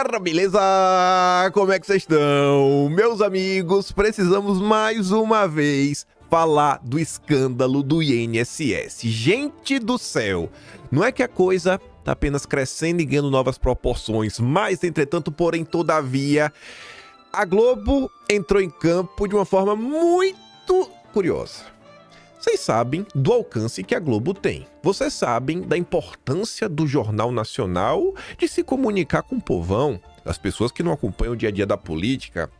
galera, beleza? Como é que vocês estão? Meus amigos, precisamos mais uma vez falar do escândalo do INSS. Gente do céu, não é que a coisa tá apenas crescendo e ganhando novas proporções, mas, entretanto, porém, todavia, a Globo entrou em campo de uma forma muito curiosa. Vocês sabem do alcance que a Globo tem. Vocês sabem da importância do Jornal Nacional de se comunicar com o povão, das pessoas que não acompanham o dia a dia da política.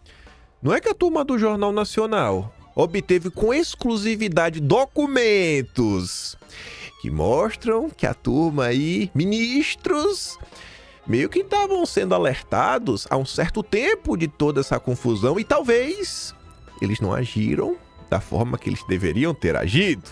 Não é que a turma do Jornal Nacional obteve com exclusividade documentos que mostram que a turma aí, ministros, meio que estavam sendo alertados há um certo tempo de toda essa confusão e talvez eles não agiram da forma que eles deveriam ter agido.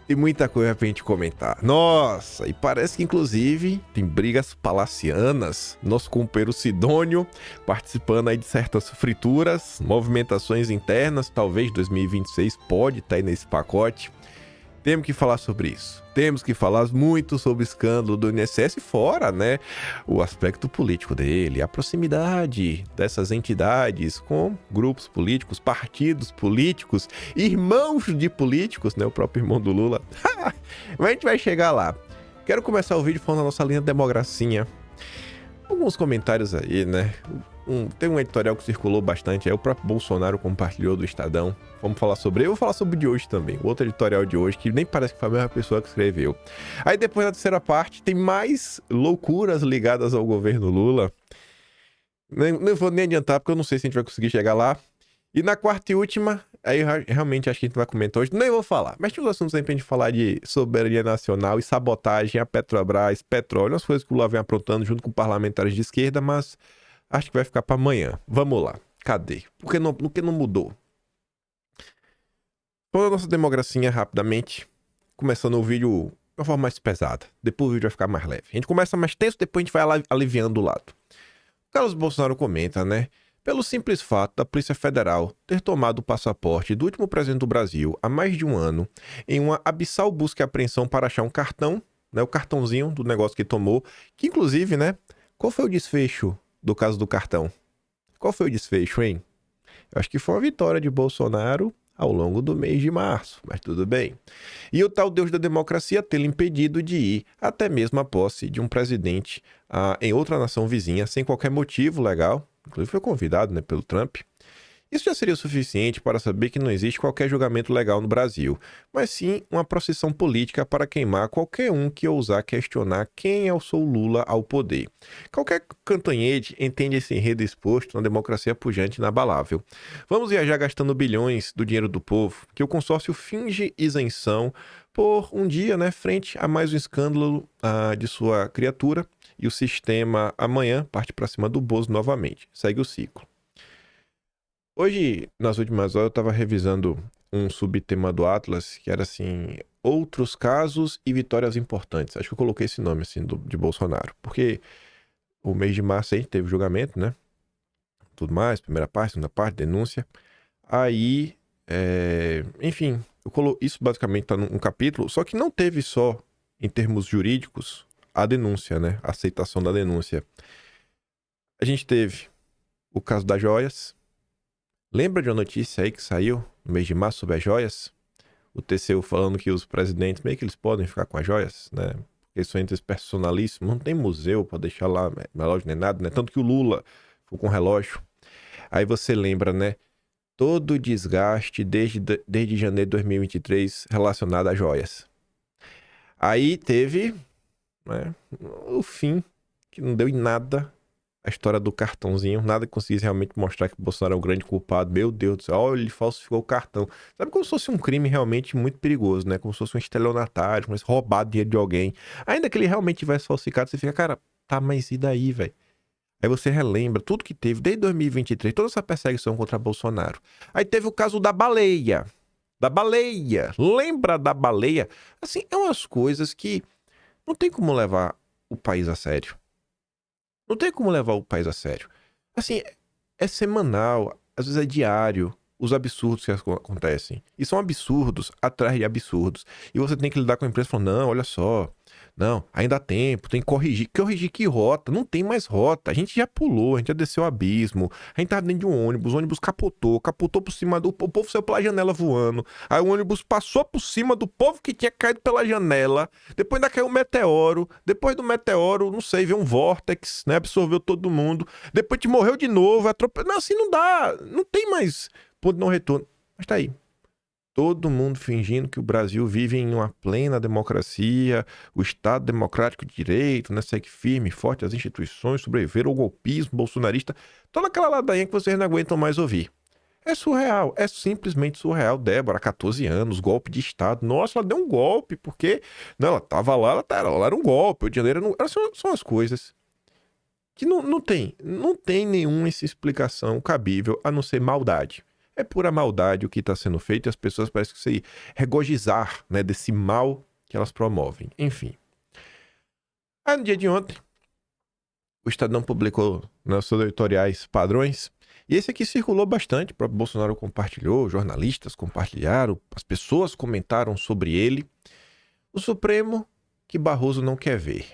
Tem muita coisa pra gente comentar. Nossa, e parece que inclusive tem brigas palacianas. Nosso companheiro Sidônio participando aí de certas frituras, movimentações internas, talvez 2026 pode estar aí nesse pacote. Temos que falar sobre isso. Temos que falar muito sobre o escândalo do INSS, fora, né, o aspecto político dele, a proximidade dessas entidades com grupos políticos, partidos políticos, irmãos de políticos, né, o próprio irmão do Lula. Mas a gente vai chegar lá. Quero começar o vídeo falando da nossa linha Democracinha. Alguns comentários aí, né? Tem um editorial que circulou bastante, aí o próprio Bolsonaro compartilhou do Estadão. Vamos falar sobre ele, eu vou falar sobre o de hoje também. O outro editorial de hoje, que nem parece que foi a mesma pessoa que escreveu. Aí depois, na terceira parte, tem mais loucuras ligadas ao governo Lula. Não vou nem adiantar, porque eu não sei se a gente vai conseguir chegar lá. E na quarta e última, aí eu realmente acho que a gente vai comentar hoje, nem vou falar. Mas tinha uns assuntos aí pra gente falar de soberania nacional e sabotagem a Petrobras, petróleo, umas coisas que o Lula vem aprontando junto com parlamentares de esquerda, mas acho que vai ficar pra amanhã. Vamos lá. Cadê? Por que não mudou? Toda a nossa democracia rapidamente, começando o vídeo de uma forma mais pesada. Depois o vídeo vai ficar mais leve. A gente começa mais tenso, depois a gente vai aliviando do lado. O Carlos Bolsonaro comenta, né? Pelo simples fato da Polícia Federal ter tomado o passaporte do último presidente do Brasil há mais de um ano, em uma abissal busca e apreensão para achar um cartão, né, o cartãozinho do negócio que tomou, que inclusive, né, qual foi o desfecho do caso do cartão? Qual foi o desfecho, hein? Eu acho que foi uma vitória de Bolsonaro ao longo do mês de março, mas tudo bem. E o tal Deus da democracia tê-lo impedido de ir até mesmo à posse de um presidente em outra nação vizinha, sem qualquer motivo legal. Inclusive foi convidado, né, pelo Trump. Isso já seria o suficiente para saber que não existe qualquer julgamento legal no Brasil, mas sim uma procissão política para queimar qualquer um que ousar questionar quem é o seu Lula ao poder. Qualquer cantanhete entende esse enredo exposto na democracia pujante e inabalável. Vamos viajar gastando bilhões do dinheiro do povo, que o consórcio finge isenção por um dia, né, frente a mais um escândalo de sua criatura, e o sistema amanhã parte para cima do Bozo novamente. Segue o ciclo. Hoje, nas últimas horas, eu estava revisando um subtema do Atlas, que era assim, outros casos e vitórias importantes. Acho que eu coloquei esse nome, assim, de Bolsonaro. Porque o mês de março a gente teve julgamento, né? Tudo mais, primeira parte, segunda parte, denúncia. Aí, enfim, isso basicamente está num capítulo, só que não teve só, em termos jurídicos, a denúncia, né? A aceitação da denúncia. A gente teve o caso das joias. Lembra de uma notícia aí que saiu no mês de março sobre as joias? O TCU falando que os presidentes meio que eles podem ficar com as joias, né? Porque são entes personalíssimos, não tem museu pra deixar lá relógio nem nada, né? Tanto que o Lula ficou com relógio. Aí você lembra, né? Todo o desgaste desde janeiro de 2023 relacionado a joias. Aí teve, né, o fim, que não deu em nada, a história do cartãozinho, nada que conseguisse realmente mostrar que o Bolsonaro é o grande culpado. Meu Deus do céu, olha, ele falsificou o cartão. Sabe, como se fosse um crime realmente muito perigoso, né? Como se fosse um estelionatário, como se fosse roubar dinheiro de alguém. Ainda que ele realmente tivesse falsificado, você fica, cara, tá, mas e daí, velho? Aí você relembra tudo que teve desde 2023, toda essa perseguição contra Bolsonaro. Aí teve o caso da baleia. Da baleia. Lembra da baleia? Assim, é umas coisas que não tem como levar o país a sério. Não tem como levar o país a sério. Assim, é semanal, às vezes é diário, os absurdos que acontecem. E são absurdos atrás de absurdos. E você tem que lidar com a empresa falando, não, olha só, Não, ainda há tempo, tem que corrigir. Corrigir que rota? Não tem mais rota. A gente já pulou, a gente já desceu o abismo. A gente tava dentro de um ônibus, o ônibus capotou por cima do... O povo saiu pela janela voando. Aí o ônibus passou por cima do povo que tinha caído pela janela. Depois ainda caiu um meteoro. Depois do meteoro, não sei, veio um vórtex, né? Absorveu todo mundo. Depois te morreu de novo, atropelou. Não, assim não dá. Não tem mais ponto de não retorno. Mas tá aí. Todo mundo fingindo que o Brasil vive em uma plena democracia, o Estado democrático de direito, né? Segue firme, forte as instituições, sobreviver ao golpismo bolsonarista, toda aquela ladainha que vocês não aguentam mais ouvir. É surreal, é simplesmente surreal. Débora, 14 anos, golpe de Estado. Nossa, ela deu um golpe, porque... Não, ela tava lá, ela era um golpe, o dinheiro não... São as coisas que não tem nenhuma explicação cabível a não ser maldade. É pura maldade o que está sendo feito e as pessoas parecem que se regozijar, né, desse mal que elas promovem. Enfim. Aí no dia de ontem, o Estadão publicou nos seus editoriais padrões e esse aqui circulou bastante, o próprio Bolsonaro compartilhou, jornalistas compartilharam, as pessoas comentaram sobre ele. O Supremo que Barroso não quer ver.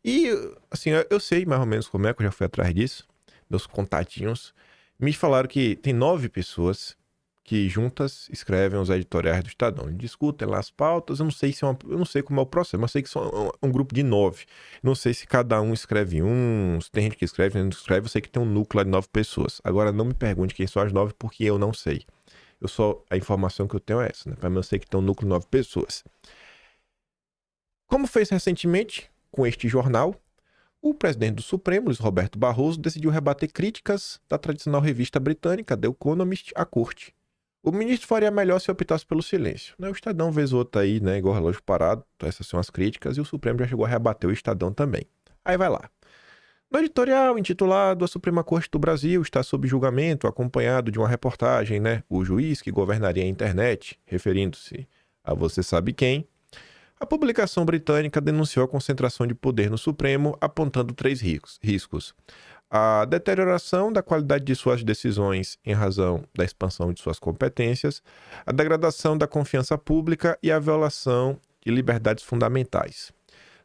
E, assim, eu sei mais ou menos como é, que eu já fui atrás disso, meus contatinhos me falaram que tem 9 pessoas que juntas escrevem os editoriais do Estadão. Eles discutem lá as pautas, eu não sei eu não sei como é o processo, mas eu sei que são um grupo de 9. Não sei se cada um escreve se tem gente que escreve, não escreve, eu sei que tem um núcleo de 9 pessoas. Agora não me pergunte quem são as 9, porque eu não sei. A informação que eu tenho é essa, né? Mas eu sei que tem um núcleo de 9 pessoas. Como fez recentemente com este jornal, o presidente do Supremo, Luiz Roberto Barroso, decidiu rebater críticas da tradicional revista britânica The Economist à corte. O ministro faria melhor se optasse pelo silêncio. O Estadão vez outra aí, né, igual relógio parado, então essas são as críticas, e o Supremo já chegou a rebater o Estadão também. Aí vai lá. No editorial intitulado A Suprema Corte do Brasil está sob julgamento, acompanhado de uma reportagem, né, o juiz que governaria a internet, referindo-se a você sabe quem, a publicação britânica denunciou a concentração de poder no Supremo, apontando 3 riscos. A deterioração da qualidade de suas decisões em razão da expansão de suas competências, a degradação da confiança pública e a violação de liberdades fundamentais.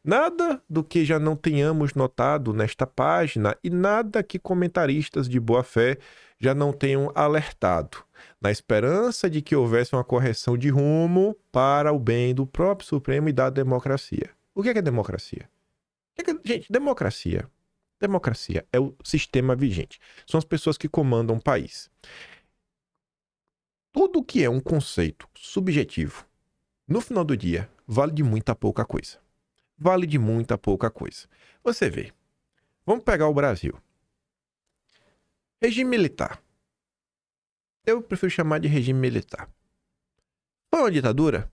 Nada do que já não tenhamos notado nesta página e nada que comentaristas de boa-fé já não tenham alertado, na esperança de que houvesse uma correção de rumo para o bem do próprio Supremo e da democracia. O que é democracia? Gente, democracia é o sistema vigente. São as pessoas que comandam o país. Tudo que é um conceito subjetivo, no final do dia, vale de muita pouca coisa. Vale de muita pouca coisa. Você vê. Vamos pegar o Brasil. Regime militar. Eu prefiro chamar de regime militar. Foi uma ditadura?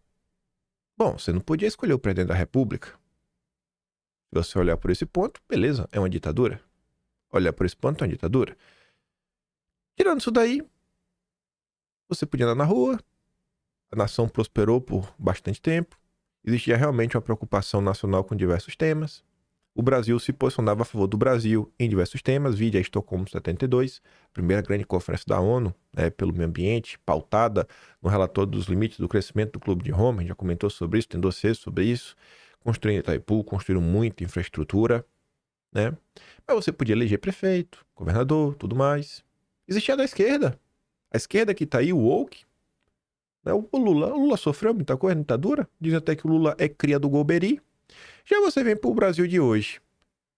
Bom, você não podia escolher o presidente da República. Se você olhar por esse ponto, beleza, é uma ditadura. Olhar por esse ponto, é uma ditadura. Tirando isso daí, você podia andar na rua, a nação prosperou por bastante tempo, existia realmente uma preocupação nacional com diversos temas. O Brasil se posicionava a favor do Brasil em diversos temas, vide a Estocolmo 72, primeira grande conferência da ONU, pelo meio ambiente, pautada no relatório dos limites do crescimento do Clube de Roma, a gente já comentou sobre isso, tem dossiês sobre isso, construindo Itaipu, construíram muita infraestrutura, né? Mas você podia eleger prefeito, governador, tudo mais. Existia da esquerda, a esquerda que tá aí, o woke, né? O Lula sofreu muita coisa na ditadura, dizem até que o Lula é cria do Golbery. Já você vem pro Brasil de hoje.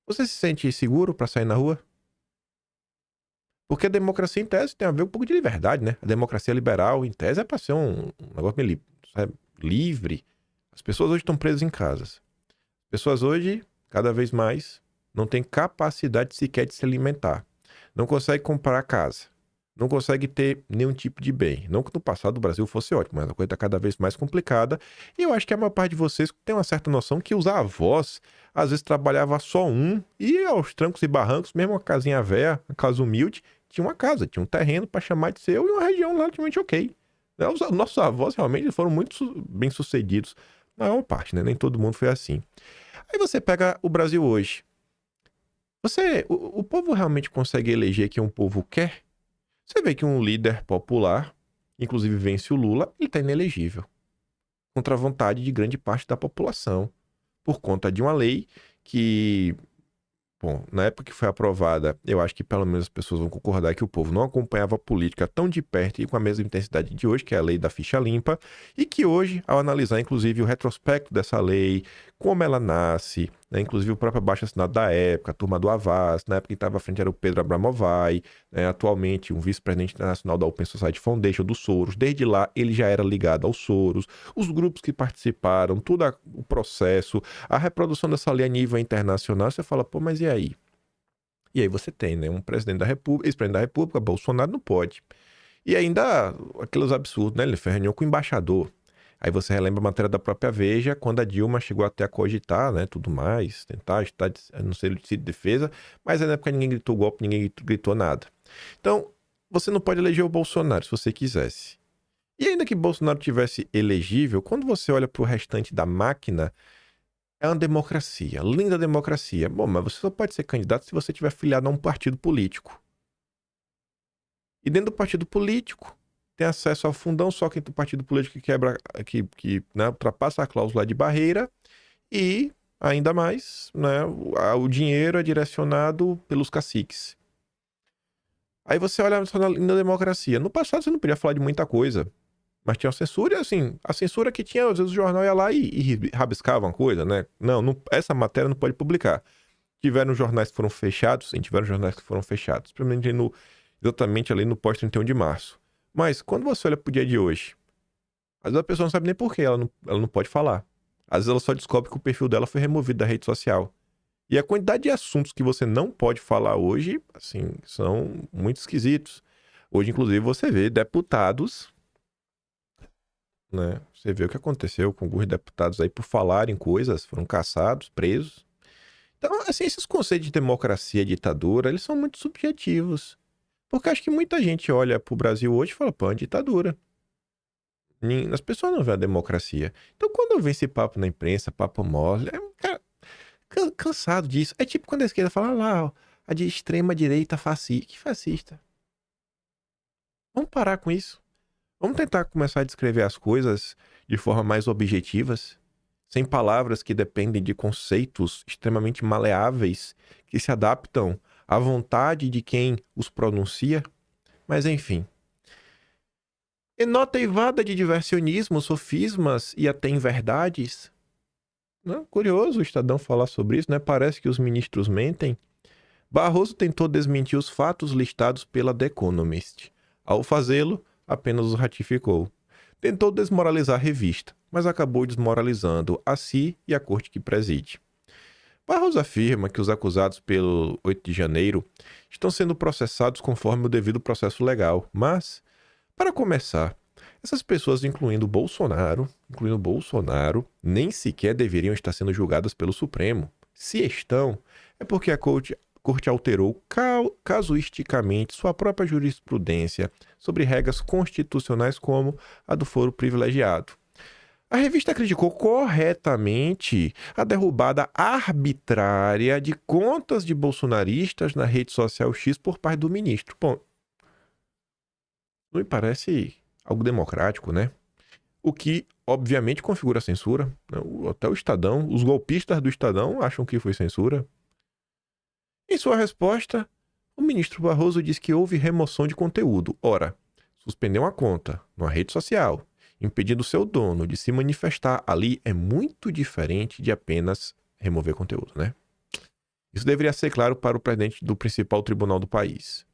Você se sente seguro para sair na rua? Porque a democracia, em tese, tem a ver um pouco de liberdade, né? A democracia liberal, em tese, é para ser um negócio meio livre. As pessoas hoje estão presas em casas. As pessoas hoje, cada vez mais, não têm capacidade sequer de se alimentar. Não conseguem comprar casa. Não consegue ter nenhum tipo de bem. Não que no passado o Brasil fosse ótimo, mas a coisa está cada vez mais complicada. E eu acho que a maior parte de vocês tem uma certa noção que os avós, às vezes, trabalhava só e aos trancos e barrancos, mesmo uma casinha velha, uma casa humilde, tinha uma casa, tinha um terreno para chamar de seu e uma região relativamente ok. Os nossos avós realmente foram muito bem sucedidos. Na maior parte, né? Nem todo mundo foi assim. Aí você pega o Brasil hoje. O povo realmente consegue eleger quem um povo quer? Você vê que um líder popular, inclusive vence o Lula, ele está inelegível. Contra a vontade de grande parte da população. por conta de uma lei que, bom, na época que foi aprovada, eu acho que pelo menos as pessoas vão concordar que o povo não acompanhava a política tão de perto e com a mesma intensidade de hoje, que é a lei da ficha limpa, e que hoje, ao analisar inclusive o retrospecto dessa lei, como ela nasce, né, inclusive o próprio abaixo-assinado da época, a turma do Havas, na época que estava à frente era o Pedro Abramovay, né, atualmente um vice-presidente internacional da Open Society Foundation, do Soros, desde lá ele já era ligado ao Soros, os grupos que participaram, todo o processo, a reprodução dessa lei a nível internacional, você fala, pô, mas e aí? E aí você tem, né, um presidente da República, ex-presidente da República, Bolsonaro não pode. E ainda aqueles absurdos, né, ele fez reunião com o embaixador. Aí você relembra a matéria da própria Veja, quando a Dilma chegou até a cogitar, né, tudo mais, tentar, não sei se de defesa, mas na época ninguém gritou golpe, ninguém gritou nada. Então, você não pode eleger o Bolsonaro se você quisesse. E ainda que Bolsonaro tivesse elegível, quando você olha para o restante da máquina, é uma democracia, linda democracia. Bom, mas você só pode ser candidato se você tiver filiado a um partido político. E dentro do partido político, tem acesso ao fundão só quem tem partido político que quebra, né, ultrapassa a cláusula de barreira e, ainda mais, né, o dinheiro é direcionado pelos caciques. Aí você olha só na democracia. No passado você não podia falar de muita coisa. Mas tinha uma censura e, assim, a censura que tinha, às vezes o jornal ia lá e rabiscava uma coisa, né? Não, essa matéria não pode publicar. Tiveram jornais que foram fechados, sim, tiveram jornais que foram fechados. Exatamente ali no pós-31 de março. Mas quando você olha pro dia de hoje, às vezes a pessoa não sabe nem por que ela não pode falar. Às vezes ela só descobre que o perfil dela foi removido da rede social. E a quantidade de assuntos que você não pode falar hoje, assim, são muito esquisitos. Hoje, inclusive, você vê deputados, né? Você vê o que aconteceu com alguns deputados aí por falarem coisas, foram caçados, presos. Então, assim, esses conceitos de democracia e ditadura, eles são muito subjetivos. Porque acho que muita gente olha pro Brasil hoje e fala, pô, é uma ditadura. As pessoas não veem a democracia. Então, quando eu vejo esse papo na imprensa, papo mole, cara, cansado disso. É tipo quando a esquerda fala, lá, ó, a de extrema direita fascista. Que fascista? Vamos parar com isso. Vamos tentar começar a descrever as coisas de forma mais objetivas, sem palavras que dependem de conceitos extremamente maleáveis, que se adaptam à vontade de quem os pronuncia. Mas enfim. E nota eivada de diversionismo, sofismas e até inverdades. Não, curioso o Estadão falar sobre isso, né? Parece que os ministros mentem. Barroso tentou desmentir os fatos listados pela The Economist. Ao fazê-lo, apenas os ratificou. Tentou desmoralizar a revista, mas acabou desmoralizando a si e a corte que preside. Barroso afirma que os acusados pelo 8 de janeiro estão sendo processados conforme o devido processo legal, mas, para começar, essas pessoas, incluindo Bolsonaro, nem sequer deveriam estar sendo julgadas pelo Supremo. Se estão, é porque a corte alterou casuisticamente sua própria jurisprudência sobre regras constitucionais como a do foro privilegiado. A revista criticou corretamente a derrubada arbitrária de contas de bolsonaristas na rede social X por parte do ministro. Bom, não me parece algo democrático, né? O que, obviamente, configura censura. Até o Estadão, os golpistas do Estadão acham que foi censura. Em sua resposta, o ministro Barroso diz que houve remoção de conteúdo. Ora, suspender uma conta numa rede social, impedindo seu dono de se manifestar ali, é muito diferente de apenas remover conteúdo, né? Isso deveria ser claro para o presidente do principal tribunal do país.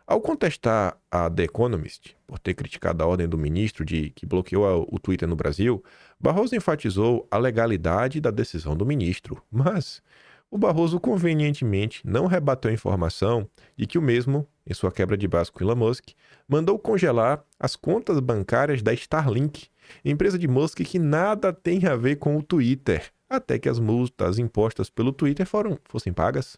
Ao contestar a The Economist por ter criticado a ordem do ministro que bloqueou o Twitter no Brasil, Barroso enfatizou a legalidade da decisão do ministro, mas o Barroso convenientemente não rebateu a informação de que o mesmo, em sua quebra de braço com Elon Musk, mandou congelar as contas bancárias da Starlink, empresa de Musk que nada tem a ver com o Twitter, até que as multas impostas pelo Twitter fossem pagas.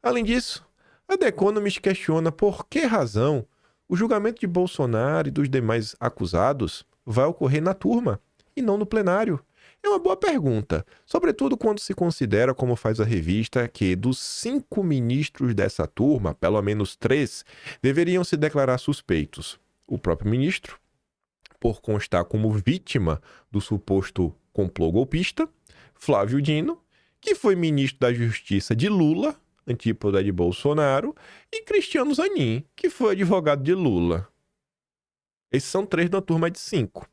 Além disso, a The Economist questiona por que razão o julgamento de Bolsonaro e dos demais acusados vai ocorrer na turma e não no plenário. É uma boa pergunta, sobretudo quando se considera, como faz a revista, que dos 5 ministros dessa turma, pelo menos 3 deveriam se declarar suspeitos. O próprio ministro, por constar como vítima do suposto complô golpista, Flávio Dino, que foi ministro da Justiça de Lula, antípoda de Bolsonaro, e Cristiano Zanin, que foi advogado de Lula. Esses são 3 da turma de 5.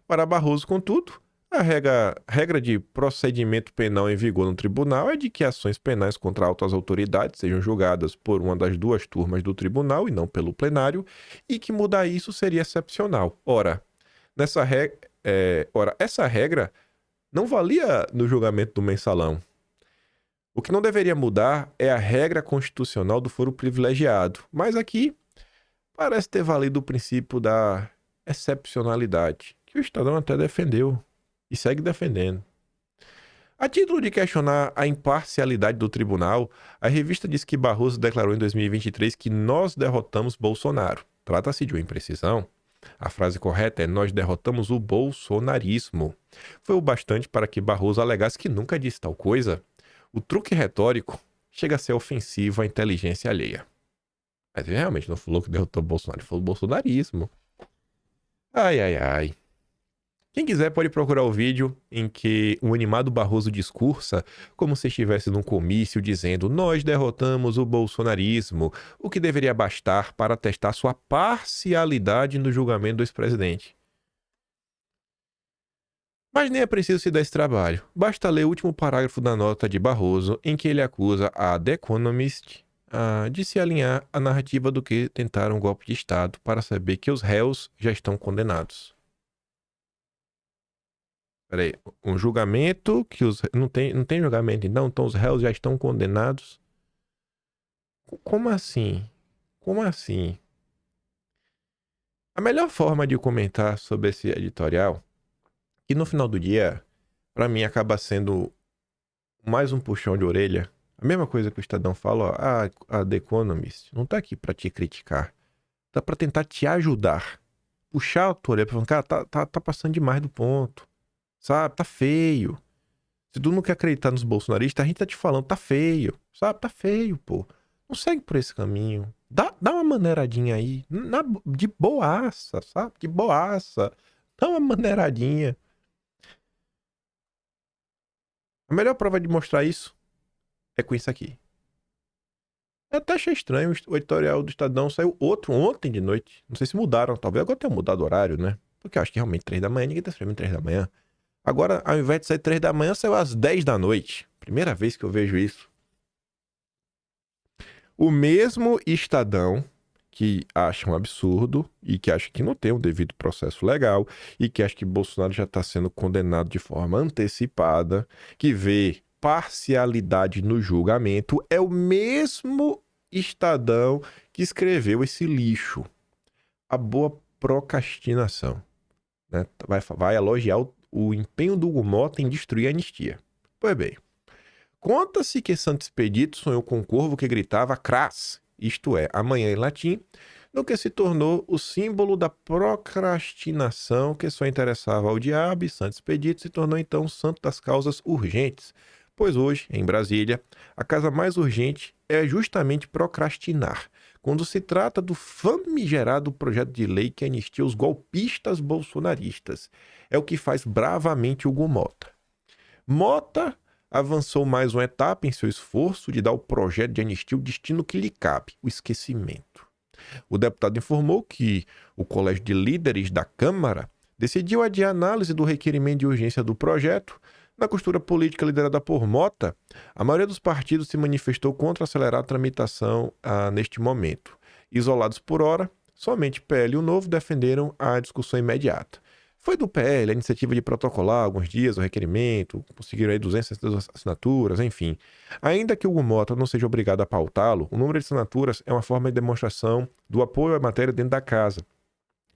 Para Barroso, contudo, a regra de procedimento penal em vigor no tribunal é de que ações penais contra altas autoridades sejam julgadas por uma das 2 turmas do tribunal e não pelo plenário, e que mudar isso seria excepcional. Ora, essa regra não valia no julgamento do mensalão. O que não deveria mudar é a regra constitucional do foro privilegiado, mas aqui parece ter valido o princípio da excepcionalidade, que o Estadão até defendeu e segue defendendo. A título de questionar a imparcialidade do tribunal, a revista diz que Barroso declarou em 2023 que nós derrotamos Bolsonaro. Trata-se de uma imprecisão. A frase correta é: nós derrotamos o bolsonarismo. Foi o bastante para que Barroso alegasse que nunca disse tal coisa. O truque retórico chega a ser ofensivo à inteligência alheia. Mas ele realmente não falou que derrotou o Bolsonaro, ele falou bolsonarismo. Ai, ai, ai. Quem quiser pode procurar o vídeo em que um animado Barroso discursa como se estivesse num comício dizendo: nós derrotamos o bolsonarismo, o que deveria bastar para testar sua parcialidade no julgamento do ex-presidente. Mas nem é preciso se dar esse trabalho. Basta ler o último parágrafo da nota de Barroso, em que ele acusa a The Economist de se alinhar à narrativa do que tentaram um golpe de Estado para saber que os réus já estão condenados. Peraí, um julgamento que os... Não tem julgamento, então os réus já estão condenados? Como assim? Como assim? A melhor forma de comentar sobre esse editorial, que no final do dia, para mim, acaba sendo mais um puxão de orelha. A mesma coisa que o Estadão fala, ó, a The Economist não tá aqui para te criticar. Tá para tentar te ajudar. Puxar a tua orelha pra falar: cara, tá passando demais do ponto. Sabe? Tá feio. Se tu não quer acreditar nos bolsonaristas, a gente tá te falando: tá feio. Sabe? Tá feio, pô. Não segue por esse caminho. Dá uma maneiradinha aí. De boaça, sabe? De boaça. Dá uma maneiradinha. A melhor prova de mostrar isso é com isso aqui. Eu até achei estranho, o editorial do Estadão saiu outro ontem de noite. Não sei se mudaram, talvez agora tenham mudado o horário, né? Porque eu acho que realmente 3 da manhã, ninguém tá escrevendo 3 da manhã. Agora, ao invés de sair 3 da manhã, saiu às 10 da noite. Primeira vez que eu vejo isso. O mesmo Estadão que acha um absurdo e que acha que não tem um devido processo legal e que acha que Bolsonaro já está sendo condenado de forma antecipada, que vê parcialidade no julgamento, é o mesmo Estadão que escreveu esse lixo. A boa procrastinação. Né? Vai elogiar o empenho do Hugo Mota em destruir a anistia. Pois bem, conta-se que Santo Expedito sonhou com um corvo que gritava cras, isto é, amanhã em latim, no que se tornou o símbolo da procrastinação que só interessava ao diabo, e Santo Expedito se tornou então o santo das causas urgentes, pois hoje, em Brasília, a causa mais urgente é justamente procrastinar, quando se trata do famigerado projeto de lei que anistia os golpistas bolsonaristas. É o que faz bravamente Hugo Mota. Mota avançou mais uma etapa em seu esforço de dar ao projeto de anistia o destino que lhe cabe, o esquecimento. O deputado informou que o Colégio de Líderes da Câmara decidiu adiar a análise do requerimento de urgência do projeto. Na costura política liderada por Mota, a maioria dos partidos se manifestou contra acelerar a tramitação neste momento. Isolados por hora, somente PL e o Novo defenderam a discussão imediata. Foi do PL a iniciativa de protocolar alguns dias o requerimento, conseguiram aí 262 assinaturas, enfim. Ainda que o Hugo Mota não seja obrigado a pautá-lo, o número de assinaturas é uma forma de demonstração do apoio à matéria dentro da casa.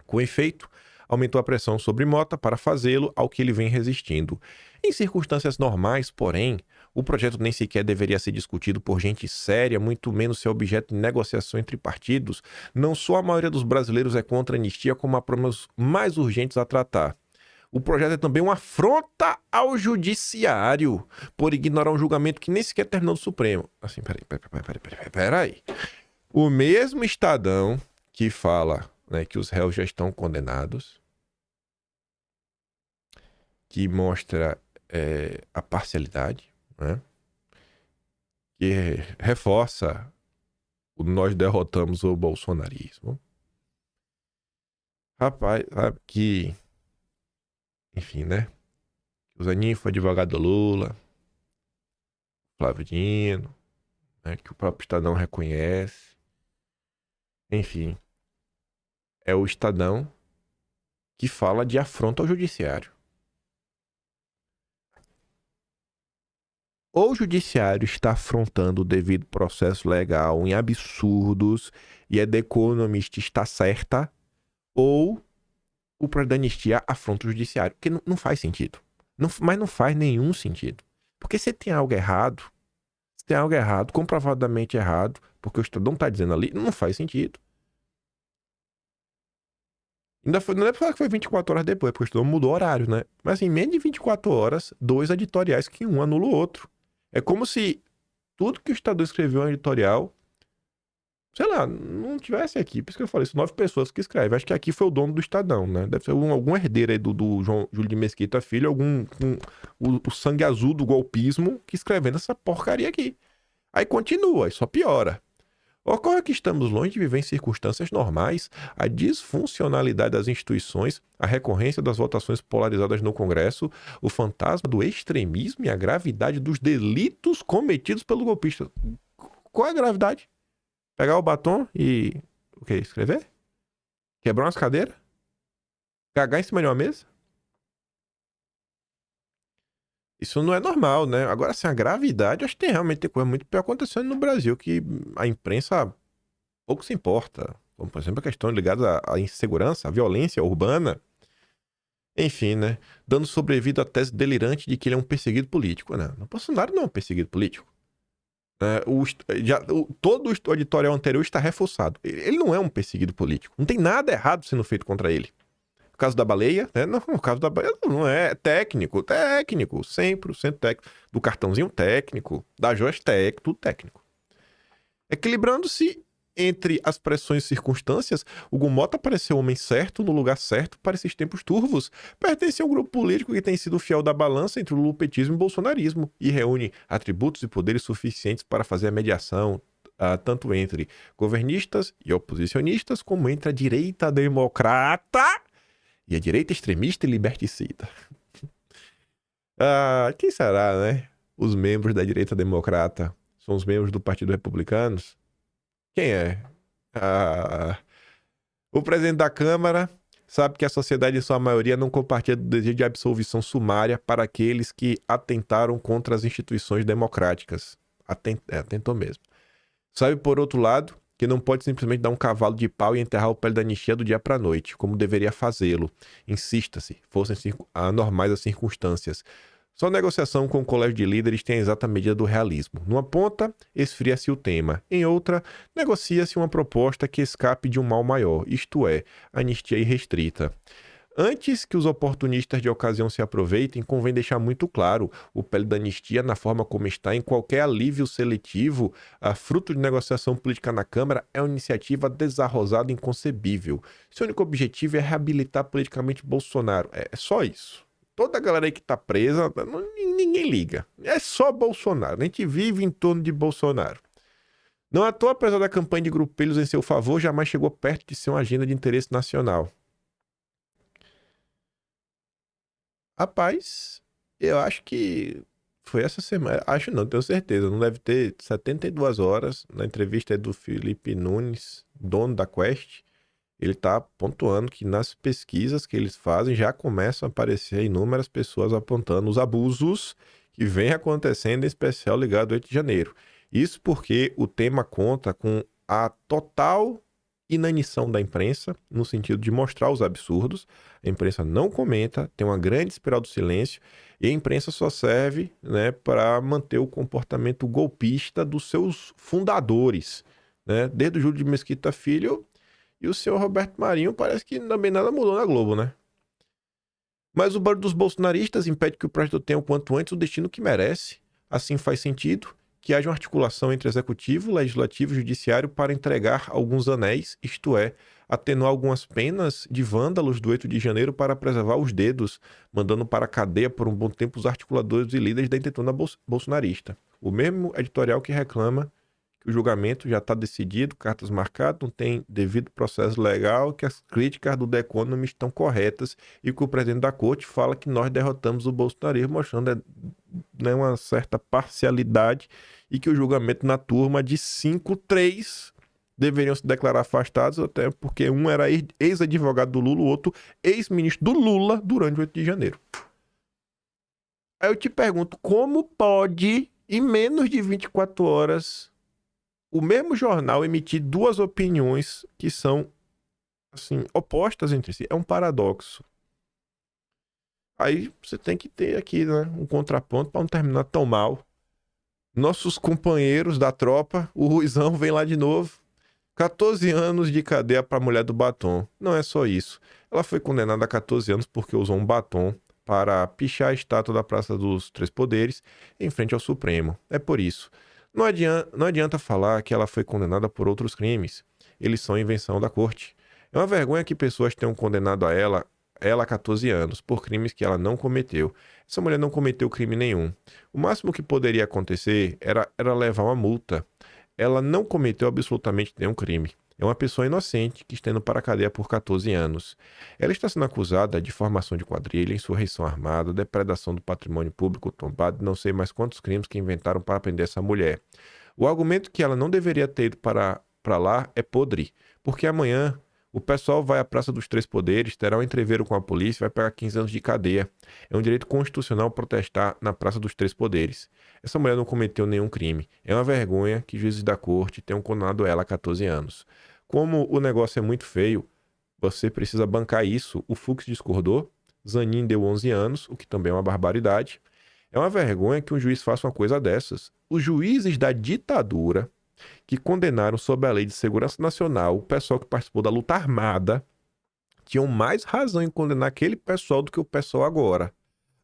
Com efeito, aumentou a pressão sobre Mota para fazê-lo, ao que ele vem resistindo. Em circunstâncias normais, porém, o projeto nem sequer deveria ser discutido por gente séria, muito menos ser objeto de negociação entre partidos. Não só a maioria dos brasileiros é contra a anistia, como há problemas mais urgentes a tratar. O projeto é também uma afronta ao judiciário, por ignorar um julgamento que nem sequer terminou no Supremo. Assim, peraí. O mesmo Estadão que fala, né, que os réus já estão condenados, que mostra a parcialidade, né? Que reforça o nós derrotamos o bolsonarismo. Rapaz, sabe que, enfim, né? O Zanin foi advogado do Lula, Flávio Dino, né? Que o próprio Estadão reconhece. Enfim, é o Estadão que fala de afronta ao judiciário. Ou o judiciário está afrontando o devido processo legal em absurdos e a The Economist está certa, ou o projeto da anistia afronta o judiciário, porque não faz sentido. Mas não faz nenhum sentido. Porque se tem algo errado, comprovadamente errado, porque o Estadão está dizendo ali, não faz sentido. Ainda foi, não é pra falar que foi 24 horas depois, porque o Estadão mudou o horário, né? Mas em menos de 24 horas, 2 editoriais que um anula o outro. É como se tudo que o Estadão escreveu em editorial, sei lá, não tivesse aqui. Por isso que eu falei, são 9 pessoas que escrevem. Acho que aqui foi o dono do Estadão, né? Deve ser algum herdeiro aí do João Júlio de Mesquita Filho, o sangue azul do golpismo que escrevendo essa porcaria aqui. Aí continua, aí só piora. Ocorre que estamos longe de viver em circunstâncias normais, a disfuncionalidade das instituições, a recorrência das votações polarizadas no Congresso, o fantasma do extremismo e a gravidade dos delitos cometidos pelo golpista. Qual é a gravidade? Pegar o batom e... o quê? Escrever? Quebrar umas cadeiras? Cagar em cima de uma mesa? Isso não é normal, né? Agora, assim, a gravidade, acho que tem coisa muito pior acontecendo no Brasil, que a imprensa pouco se importa. Como, por exemplo, a questão ligada à insegurança, à violência urbana. Enfim, né? Dando sobrevida à tese delirante de que ele é um perseguido político. Né? O Bolsonaro não é um perseguido político. Todo o editorial anterior está reforçado. Ele não é um perseguido político. Não tem nada errado sendo feito contra ele. O caso da baleia, né? Não, o caso da baleia não é técnico, 100% técnico. Do cartãozinho técnico, da joias técnico, tudo técnico. Equilibrando-se entre as pressões e circunstâncias, Hugo Mota pareceu o homem certo, no lugar certo, para esses tempos turvos. Pertence a um grupo político que tem sido fiel da balança entre o lupetismo e o bolsonarismo, e reúne atributos e poderes suficientes para fazer a mediação, tanto entre governistas e oposicionistas, como entre a direita democrata e a direita extremista e liberticida. Quem será, né? Os membros da direita democrata são os membros do Partido Republicanos? Quem é? O presidente da Câmara sabe que a sociedade, em sua maioria, não compartilha do desejo de absolvição sumária para aqueles que atentaram contra as instituições democráticas. Atentou mesmo. Sabe, por outro lado, que não pode simplesmente dar um cavalo de pau e enterrar o pé da anistia do dia para a noite, como deveria fazê-lo. Insista-se, fossem anormais as circunstâncias. Só negociação com o colégio de líderes tem a exata medida do realismo. Numa ponta, esfria-se o tema. Em outra, negocia-se uma proposta que escape de um mal maior, isto é, anistia irrestrita. Antes que os oportunistas de ocasião se aproveitem, convém deixar muito claro, o pele da anistia, na forma como está, em qualquer alívio seletivo, fruto de negociação política na Câmara, é uma iniciativa desarrosada e inconcebível. Seu único objetivo é reabilitar politicamente Bolsonaro. É só isso. Toda a galera aí que tá presa, ninguém liga. É só Bolsonaro. A gente vive em torno de Bolsonaro. Não à toa, apesar da campanha de grupelhos em seu favor, jamais chegou perto de ser uma agenda de interesse nacional. Rapaz, eu acho que foi essa semana. Acho não, tenho certeza. Não deve ter 72 horas na entrevista do Felipe Nunes, dono da Quest. Ele está pontuando que nas pesquisas que eles fazem já começam a aparecer inúmeras pessoas apontando os abusos que vêm acontecendo, em especial ligado ao 8 de janeiro. Isso porque o tema conta com a total inanição da imprensa, no sentido de mostrar os absurdos. A imprensa não comenta, tem uma grande espiral do silêncio, e a imprensa só serve, né, para manter o comportamento golpista dos seus fundadores, né? Desde o Júlio de Mesquita Filho e o senhor Roberto Marinho, parece que também nada mudou na Globo, né? Mas o barulho dos bolsonaristas impede que o projeto tenha o quanto antes o destino que merece. Assim faz sentido que haja uma articulação entre executivo, legislativo e judiciário para entregar alguns anéis, isto é, atenuar algumas penas de vândalos do 8 de janeiro para preservar os dedos, mandando para a cadeia por um bom tempo os articuladores e líderes da intentona bolsonarista. O mesmo editorial que reclama que o julgamento já está decidido, cartas marcadas, não tem devido processo legal, que as críticas do The Economist estão corretas e que o presidente da corte fala que nós derrotamos o bolsonarismo, mostrando uma certa parcialidade e que o julgamento na turma de 5-3 deveriam se declarar afastados, até porque um era ex-advogado do Lula, o outro ex-ministro do Lula durante o 8 de janeiro. Aí eu te pergunto, como pode, em menos de 24 horas, o mesmo jornal emitir duas opiniões que são, assim, opostas entre si? É um paradoxo. Aí você tem que ter aqui, né, um contraponto para não terminar tão mal. Nossos companheiros da tropa, o Ruizão vem lá de novo. 14 anos de cadeia para a mulher do batom. Não é só isso. Ela foi condenada a 14 anos porque usou um batom para pichar a estátua da Praça dos Três Poderes em frente ao Supremo. É por isso. Não adianta falar que ela foi condenada por outros crimes. Eles são invenção da corte. É uma vergonha que pessoas tenham condenado ela a 14 anos, por crimes que ela não cometeu. Essa mulher não cometeu crime nenhum. O máximo que poderia acontecer era levar uma multa. Ela não cometeu absolutamente nenhum crime. É uma pessoa inocente que está indo para a cadeia por 14 anos. Ela está sendo acusada de formação de quadrilha, insurreição armada, depredação do patrimônio público tombado, não sei mais quantos crimes que inventaram para prender essa mulher. O argumento que ela não deveria ter ido para lá é podre, porque amanhã o pessoal vai à Praça dos Três Poderes, terá um entreveiro com a polícia e vai pegar 15 anos de cadeia. É um direito constitucional protestar na Praça dos Três Poderes. Essa mulher não cometeu nenhum crime. É uma vergonha que juízes da corte tenham condenado ela a 14 anos. Como o negócio é muito feio, você precisa bancar isso. O Fux discordou, Zanin deu 11 anos, o que também é uma barbaridade. É uma vergonha que um juiz faça uma coisa dessas. Os juízes da ditadura que condenaram sob a Lei de Segurança Nacional o pessoal que participou da luta armada, tinham mais razão em condenar aquele pessoal do que o pessoal agora.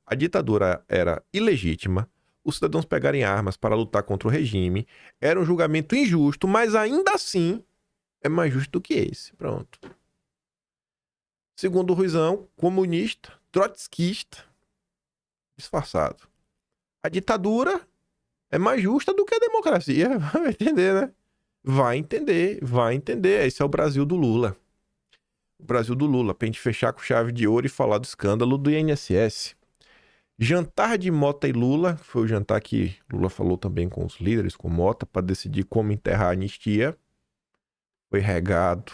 A ditadura era ilegítima, os cidadãos pegarem armas para lutar contra o regime, era um julgamento injusto, mas ainda assim é mais justo do que esse. Pronto. Segundo o Ruizão, comunista, trotskista, disfarçado. A ditadura é mais justa do que a democracia. Vai entender, né? Vai entender. Esse é o Brasil do Lula. O Brasil do Lula, pra gente fechar com chave de ouro e falar do escândalo do INSS. Jantar de Mota e Lula, foi o jantar que Lula falou também com os líderes, com Mota, para decidir como enterrar a anistia. Foi regado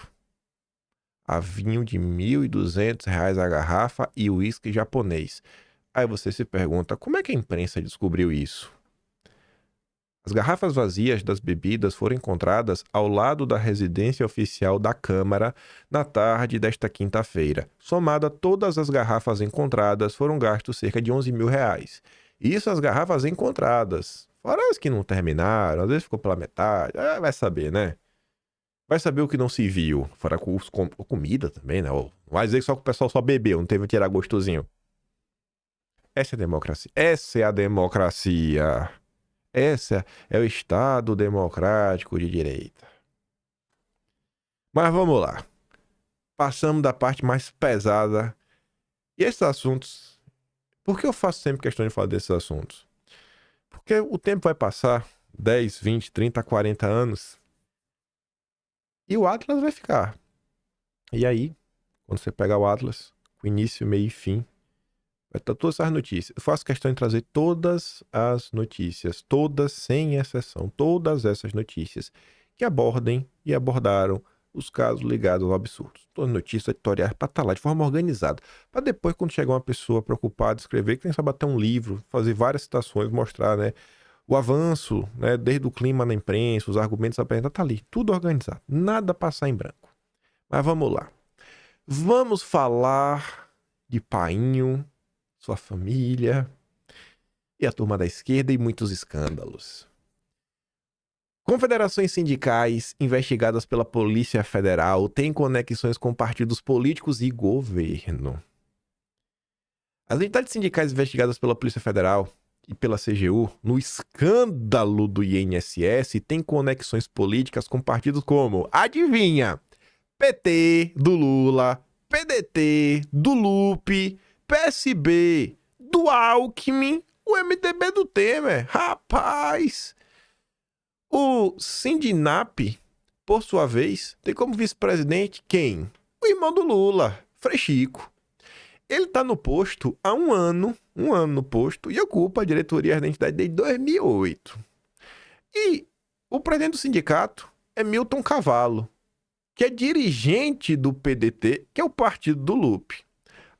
a vinho de R$ 1.200 a garrafa e uísque japonês. Aí você se pergunta, como é que a imprensa descobriu isso? As garrafas vazias das bebidas foram encontradas ao lado da residência oficial da Câmara na tarde desta quinta-feira. Somado a todas as garrafas encontradas, foram gastos cerca de R$ 11 mil. Isso as garrafas encontradas. Fora as que não terminaram, às vezes ficou pela metade. Vai saber, né? Vai saber o que não se viu. Fora comida também, né? Não vai dizer que só que o pessoal só bebeu, não teve que tirar gostosinho. Essa é a democracia. Essa é a democracia. Esse é o Estado democrático de direita. Mas vamos lá. Passamos da parte mais pesada. E esses assuntos... Por que eu faço sempre questão de falar desses assuntos? Porque o tempo vai passar 10, 20, 30, 40 anos. E o Atlas vai ficar. E aí, quando você pega o Atlas, com início, meio e fim, vai estar todas essas notícias. Eu faço questão de trazer todas as notícias, todas sem exceção, todas essas notícias que abordem e abordaram os casos ligados ao absurdo. Todas as notícias editoriais para estar lá de forma organizada. Para depois, quando chegar uma pessoa preocupada, escrever, que nem sabe até um livro, fazer várias citações, mostrar, né, o avanço, né, desde o clima na imprensa, os argumentos apresentados, tá ali, tudo organizado. Nada passar em branco. Mas vamos lá. Vamos falar de Painho, sua família e a turma da esquerda e muitos escândalos. Confederações sindicais investigadas pela Polícia Federal têm conexões com partidos políticos e governo. As entidades sindicais investigadas pela Polícia Federal e pela CGU no escândalo do INSS têm conexões políticas com partidos como, adivinha, PT do Lula, PDT do Lupe, PSB do Alckmin, o MDB do Temer. Rapaz! O Sindinap, por sua vez, tem como vice-presidente quem? O irmão do Lula, Frei Chico. Ele tá no posto há um ano no posto, e ocupa a diretoria da entidade desde 2008. E o presidente do sindicato é Milton Cavallo, que é dirigente do PDT, que é o partido do Lupe.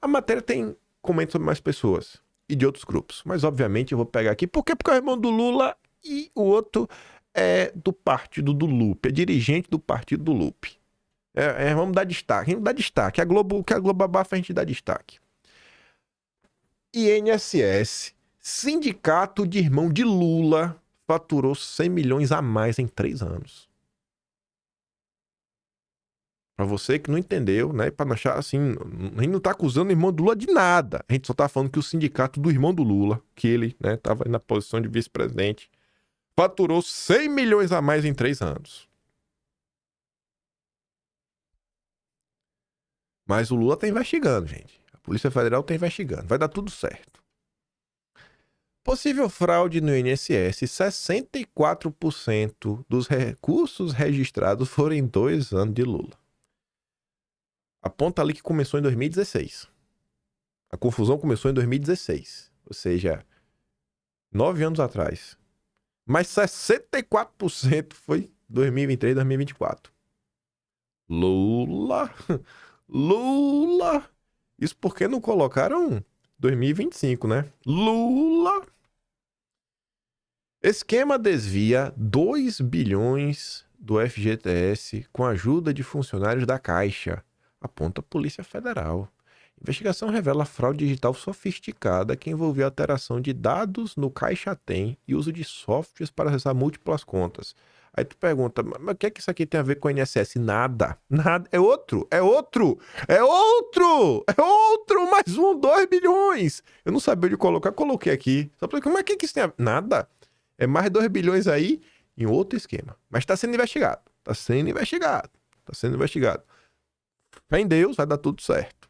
A matéria tem comentários sobre mais pessoas e de outros grupos, mas obviamente eu vou pegar aqui. Por quê? Porque é o irmão do Lula e o outro é do partido do Lupe, é dirigente do partido do Lupe. Vamos dar destaque, que a Globo abafa, a gente dá destaque. INSS, sindicato de irmão de Lula, faturou 100 milhões a mais em 3 anos. Pra você que não entendeu, né? Pra não achar assim, a gente não tá acusando o irmão do Lula de nada. A gente só tá falando que o sindicato do irmão do Lula, que ele, né, tava na posição de vice-presidente, faturou 100 milhões a mais em 3 anos. Mas o Lula tá investigando, gente. A Polícia Federal tá investigando. Vai dar tudo certo. Possível fraude no INSS, 64% dos recursos registrados foram em 2 anos de Lula. Aponta ali que começou em 2016. A confusão começou em 2016. Ou seja, 9 anos atrás. Mas 64% foi 2023, 2024. Lula. Isso porque não colocaram 2025, né? Lula. Esquema desvia 2 bilhões do FGTS com a ajuda de funcionários da Caixa. Aponta a Polícia Federal. Investigação revela fraude digital sofisticada que envolveu alteração de dados no Caixa Tem e uso de softwares para acessar múltiplas contas. Aí tu pergunta, mas o que é que isso aqui tem a ver com o INSS? Nada. É outro. Mais 2 bilhões. Eu não sabia onde colocar, coloquei aqui. Só porque, mas o que isso tem a ver? Nada. É mais 2 bilhões aí em outro esquema. Mas tá sendo investigado. Fé em Deus, vai dar tudo certo.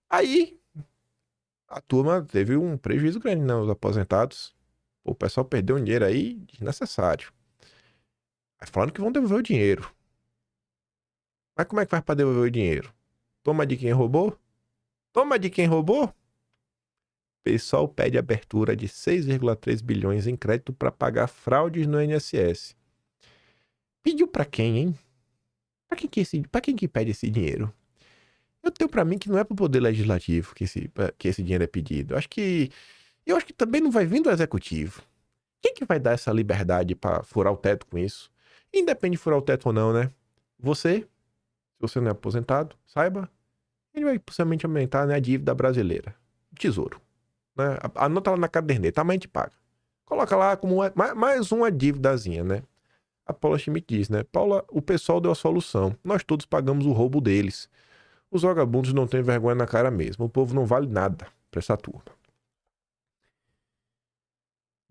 Aí, a turma teve um prejuízo grande, né? Os aposentados. O pessoal perdeu um dinheiro aí desnecessário. Aí falando que vão devolver o dinheiro. Mas como é que faz pra devolver o dinheiro? Toma de quem roubou? O pessoal pede abertura de 6,3 bilhões em crédito para pagar fraudes no INSS. Pediu pra quem, hein? Pra quem que pede esse dinheiro? Eu tenho pra mim que não é pro Poder Legislativo que esse dinheiro é pedido. Eu acho que também não vai vir do Executivo. Quem que vai dar essa liberdade pra furar o teto com isso? Independe de furar o teto ou não, né? Você, se você não é aposentado, saiba, ele vai possivelmente aumentar, né, a dívida brasileira. Tesouro. Né? Anota lá na caderneta, amanhã a gente paga. Coloca lá como mais uma dívidazinha, né? A Paula Schmidt diz, né? Paula, o pessoal deu a solução. Nós todos pagamos o roubo deles. Os vagabundos não têm vergonha na cara mesmo. O povo não vale nada pra essa turma.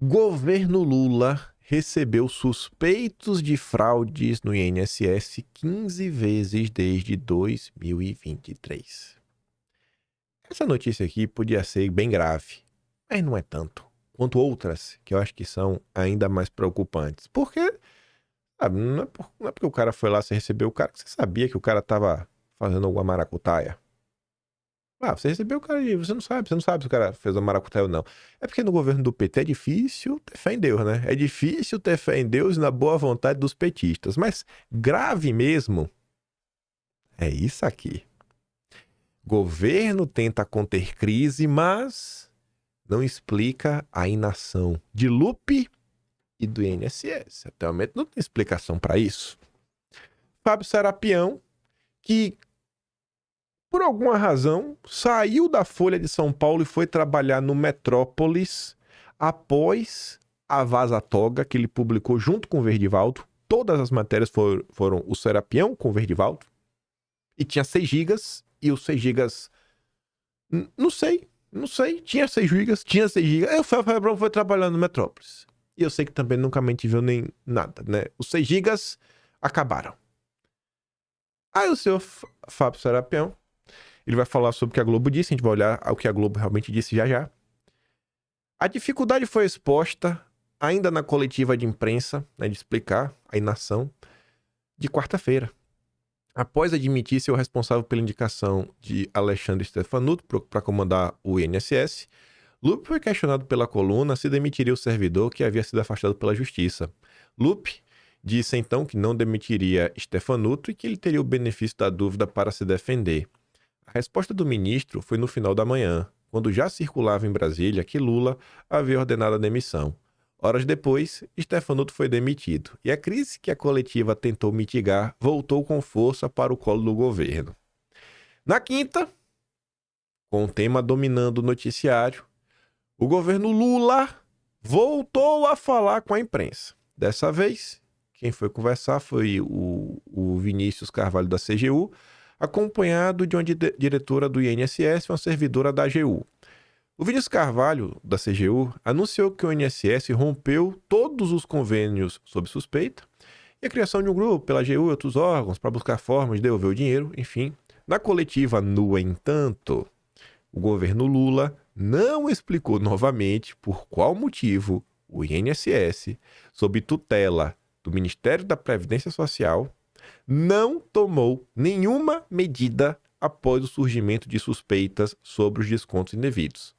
Governo Lula recebeu suspeitos de fraudes no INSS 15 vezes desde 2023. Essa notícia aqui podia ser bem grave, mas não é tanto quanto outras que eu acho que são ainda mais preocupantes. Porque, sabe, não é porque o cara foi lá, você recebeu o cara, que você sabia que o cara tava fazendo alguma maracutaia. Você recebeu o cara e você não sabe se o cara fez a maracutaia ou não. É porque no governo do PT é difícil ter fé em Deus, né? É difícil ter fé em Deus e na boa vontade dos petistas. Mas grave mesmo é isso aqui. Governo tenta conter crise, mas não explica a inação de Lupe e do INSS. Até o momento não tem explicação para isso. Fábio Serapião, que por alguma razão saiu da Folha de São Paulo e foi trabalhar no Metrópolis após a Vaza Toga, que ele publicou junto com o Verdivaldo. Todas as matérias foram o Serapião com o Verdivaldo. E tinha 6 gigas. E os 6 gigas... Não sei. Tinha 6 gigas. Eu fui trabalhando no Metrópolis. E eu sei que também nunca me viu nem nada, né? Os 6 gigas acabaram. Aí o senhor Fábio Serapião, ele vai falar sobre o que a Globo disse, a gente vai olhar o que a Globo realmente disse já já. A dificuldade foi exposta ainda na coletiva de imprensa, né, de explicar a inação, de quarta-feira. Após admitir ser o responsável pela indicação de Alexandre Stefanuto para comandar o INSS, Lupe foi questionado pela coluna se demitiria o servidor que havia sido afastado pela justiça. Lupe disse então que não demitiria Stefanuto e que ele teria o benefício da dúvida para se defender. A resposta do ministro foi no final da manhã, quando já circulava em Brasília que Lula havia ordenado a demissão. Horas depois, Stefanuto foi demitido e a crise que a coletiva tentou mitigar voltou com força para o colo do governo. Na quinta, com o tema dominando o noticiário, o governo Lula voltou a falar com a imprensa. Dessa vez, quem foi conversar foi o Vinícius Carvalho da CGU, acompanhado de uma diretora do INSS e uma servidora da AGU. O Vinícius Carvalho, da CGU, anunciou que o INSS rompeu todos os convênios sob suspeita e a criação de um grupo pela AGU e outros órgãos para buscar formas de devolver o dinheiro, enfim. Na coletiva, no entanto, o governo Lula não explicou novamente por qual motivo o INSS, sob tutela do Ministério da Previdência Social, não tomou nenhuma medida após o surgimento de suspeitas sobre os descontos indevidos.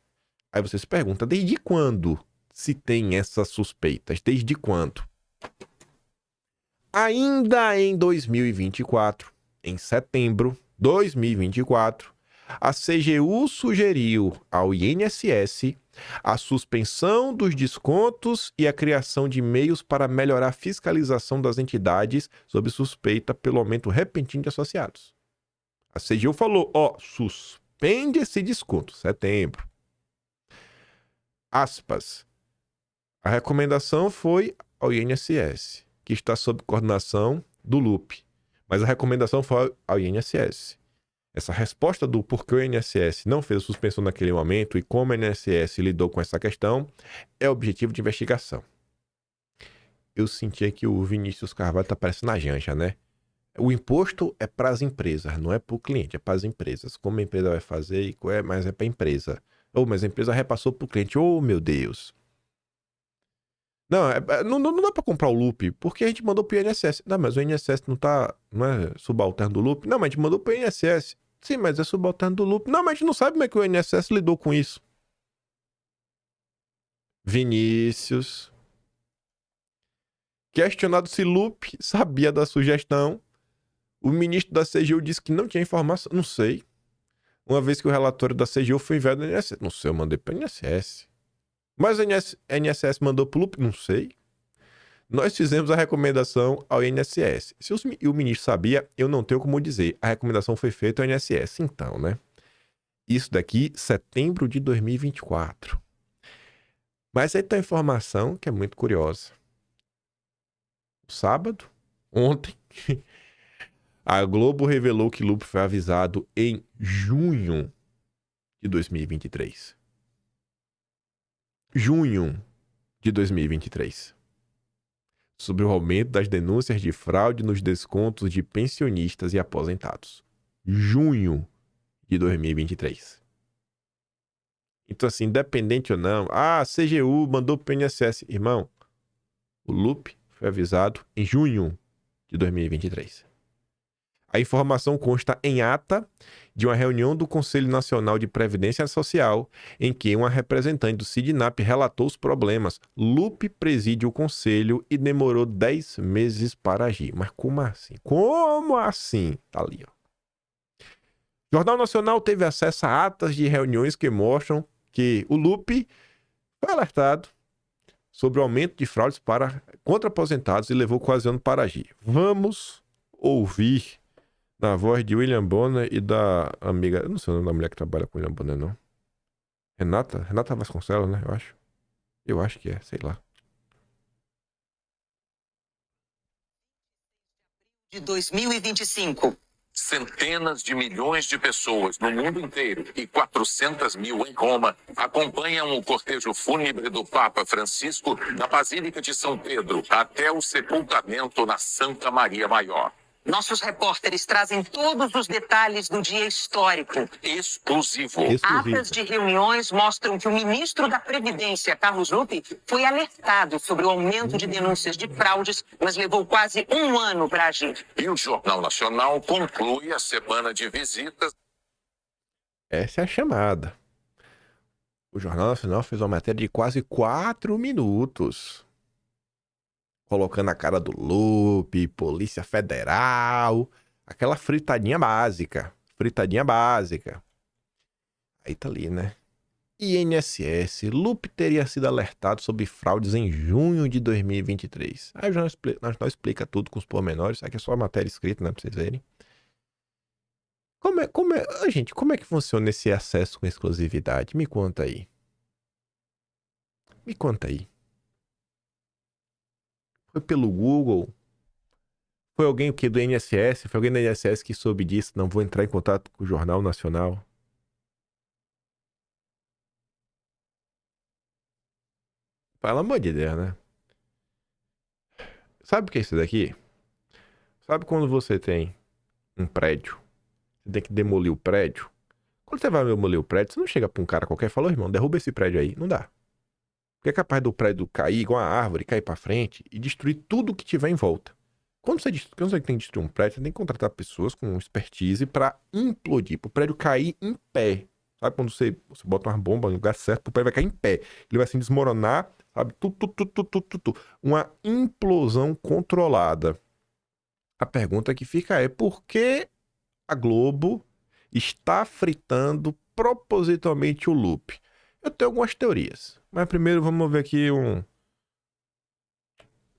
Aí você se pergunta, desde quando se tem essas suspeitas? Desde quando? Ainda em 2024, em setembro de 2024, a CGU sugeriu ao INSS a suspensão dos descontos e a criação de meios para melhorar a fiscalização das entidades sob suspeita pelo aumento repentino de associados. A CGU falou, suspende esse desconto, setembro. Aspas. A recomendação foi ao INSS, que está sob coordenação do Lupe, mas a recomendação foi ao INSS. Essa resposta do porquê o INSS não fez a suspensão naquele momento e como o INSS lidou com essa questão é objetivo de investigação. Eu senti que o Vinícius Carvalho tá parecendo a Janja, né? O imposto é para as empresas, não é para o cliente, é para as empresas. Como a empresa vai fazer, mas é para a empresa. Mas a empresa repassou para o cliente. Meu Deus. Não dá para comprar o Lupe, porque a gente mandou pro INSS. Não, mas o INSS não é subalterno do Lupe. Não, mas a gente mandou pro INSS. Sim, mas é subalterno do Lupe. Não, mas a gente não sabe como é que o INSS lidou com isso. Vinícius. Questionado se Lupe sabia da sugestão, o ministro da CGU disse que não tinha informação. Não sei. Uma vez que o relatório da CGU foi enviado ao INSS. Não sei, eu mandei pro INSS. Mas o INSS mandou pro Lupe? Não sei. Nós fizemos a recomendação ao INSS. Se o ministro sabia, eu não tenho como dizer. A recomendação foi feita ao INSS. Então, né? Isso daqui, setembro de 2024. Mas aí tem uma informação que é muito curiosa. Sábado, ontem, a Globo revelou que Lupe foi avisado em junho de 2023. Junho de 2023. Sobre o aumento das denúncias de fraude nos descontos de pensionistas e aposentados. Junho de 2023. Então, assim, independente ou não, a CGU mandou pro INSS. Irmão, o Lupe foi avisado em junho de 2023. A informação consta em ata de uma reunião do Conselho Nacional de Previdência Social, em que uma representante do Sidnap relatou os problemas. Lupe preside o conselho e demorou 10 meses para agir. Mas como assim? Como assim? Tá ali, ó. Jornal Nacional teve acesso a atas de reuniões que mostram que o Lupe foi alertado sobre o aumento de fraudes contra aposentados e levou quase ano para agir. Vamos ouvir na voz de William Bonner e da amiga... Eu não sei o nome da mulher que trabalha com William Bonner, não. Renata Vasconcelos, né? Eu acho. Eu acho que é, sei lá. De 2025. Centenas de milhões de pessoas no mundo inteiro e 400 mil em Roma acompanham o cortejo fúnebre do Papa Francisco da Basílica de São Pedro até o sepultamento na Santa Maria Maior. Nossos repórteres trazem todos os detalhes do dia histórico. Exclusivo. Atas de reuniões mostram que o ministro da Previdência, Carlos Lupe, foi alertado sobre o aumento de denúncias de fraudes, mas levou quase um ano para agir. E o Jornal Nacional conclui a semana de visitas. Essa é a chamada. O Jornal Nacional fez uma matéria de quase 4 minutos. Colocando a cara do Lupe, Polícia Federal, aquela fritadinha básica. Fritadinha básica. Aí tá ali, né? INSS, Lupe teria sido alertado sobre fraudes em junho de 2023. Aí o Jornal explica tudo com os pormenores. Aqui é só a matéria escrita, né? Pra vocês verem. Gente, como é que funciona esse acesso com exclusividade? Me conta aí. Me conta aí. Foi pelo Google? Foi alguém o quê? Do INSS? Foi alguém do INSS que soube disso? Não vou entrar em contato com o Jornal Nacional. Pelo amor de Deus, né? Sabe o que é isso daqui? Sabe quando você tem um prédio? Você tem que demolir o prédio? Quando você vai demolir o prédio, você não chega pra um cara qualquer e fala, irmão, derruba esse prédio aí. Não dá. Porque é capaz do prédio cair igual uma árvore, cair pra frente e destruir tudo que tiver em volta. Quando você tem que destruir um prédio, você tem que contratar pessoas com expertise pra implodir, pro prédio cair em pé. Sabe quando você bota uma bomba no lugar certo, o prédio vai cair em pé. Ele vai se desmoronar, sabe? Uma implosão controlada. A pergunta que fica é por que a Globo está fritando propositalmente o Lupe? Eu tenho algumas teorias. Mas primeiro vamos ver aqui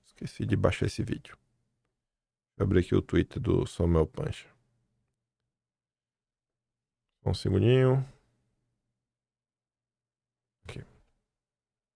Esqueci de baixar esse vídeo. Vou abrir aqui o Twitter do Samuel Pancha. Só um segundinho. Aqui.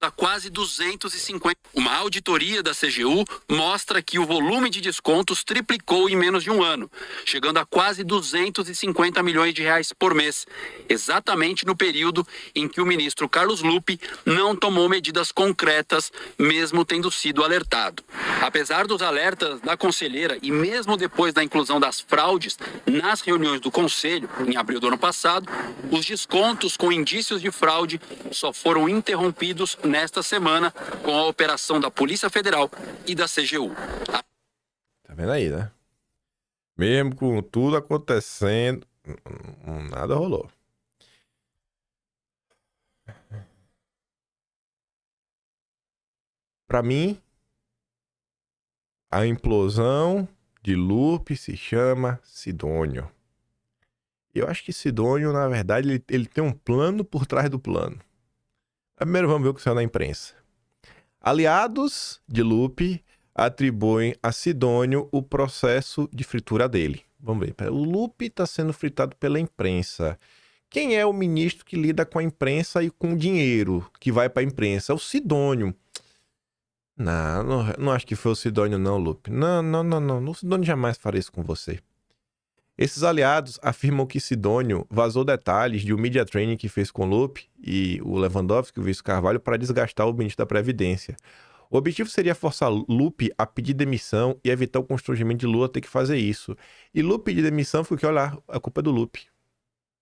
A quase 250. Uma auditoria da CGU mostra que o volume de descontos triplicou em menos de um ano, chegando a quase 250 milhões de reais por mês, exatamente no período em que o ministro Carlos Lupe não tomou medidas concretas, mesmo tendo sido alertado. Apesar dos alertas da conselheira e mesmo depois da inclusão das fraudes nas reuniões do Conselho, em abril do ano passado, os descontos com indícios de fraude só foram interrompidos nesta semana com a operação da Polícia Federal e da CGU. Tá vendo aí, né? Mesmo com tudo acontecendo, nada rolou. Pra mim, a implosão de Lupe se chama Sidônio. Eu acho que Sidônio, na verdade, ele tem um plano por trás do plano. Primeiro vamos ver o que saiu na imprensa. Aliados de Lupe atribuem a Sidônio o processo de fritura dele. Vamos ver. O Lupe está sendo fritado pela imprensa. Quem é o ministro que lida com a imprensa e com o dinheiro que vai para a imprensa? É o Sidônio. Não acho que foi o Sidônio não, Lupe. Não. O Sidônio jamais faria isso com você. Esses aliados afirmam que Sidônio vazou detalhes de um media training que fez com o Lupe e o Lewandowski, o Vice Carvalho, para desgastar o ministro da Previdência. O objetivo seria forçar Lupe a pedir demissão e evitar o constrangimento de Lula ter que fazer isso. E Lupe pedir demissão foi que, olha, a culpa é do Lupe.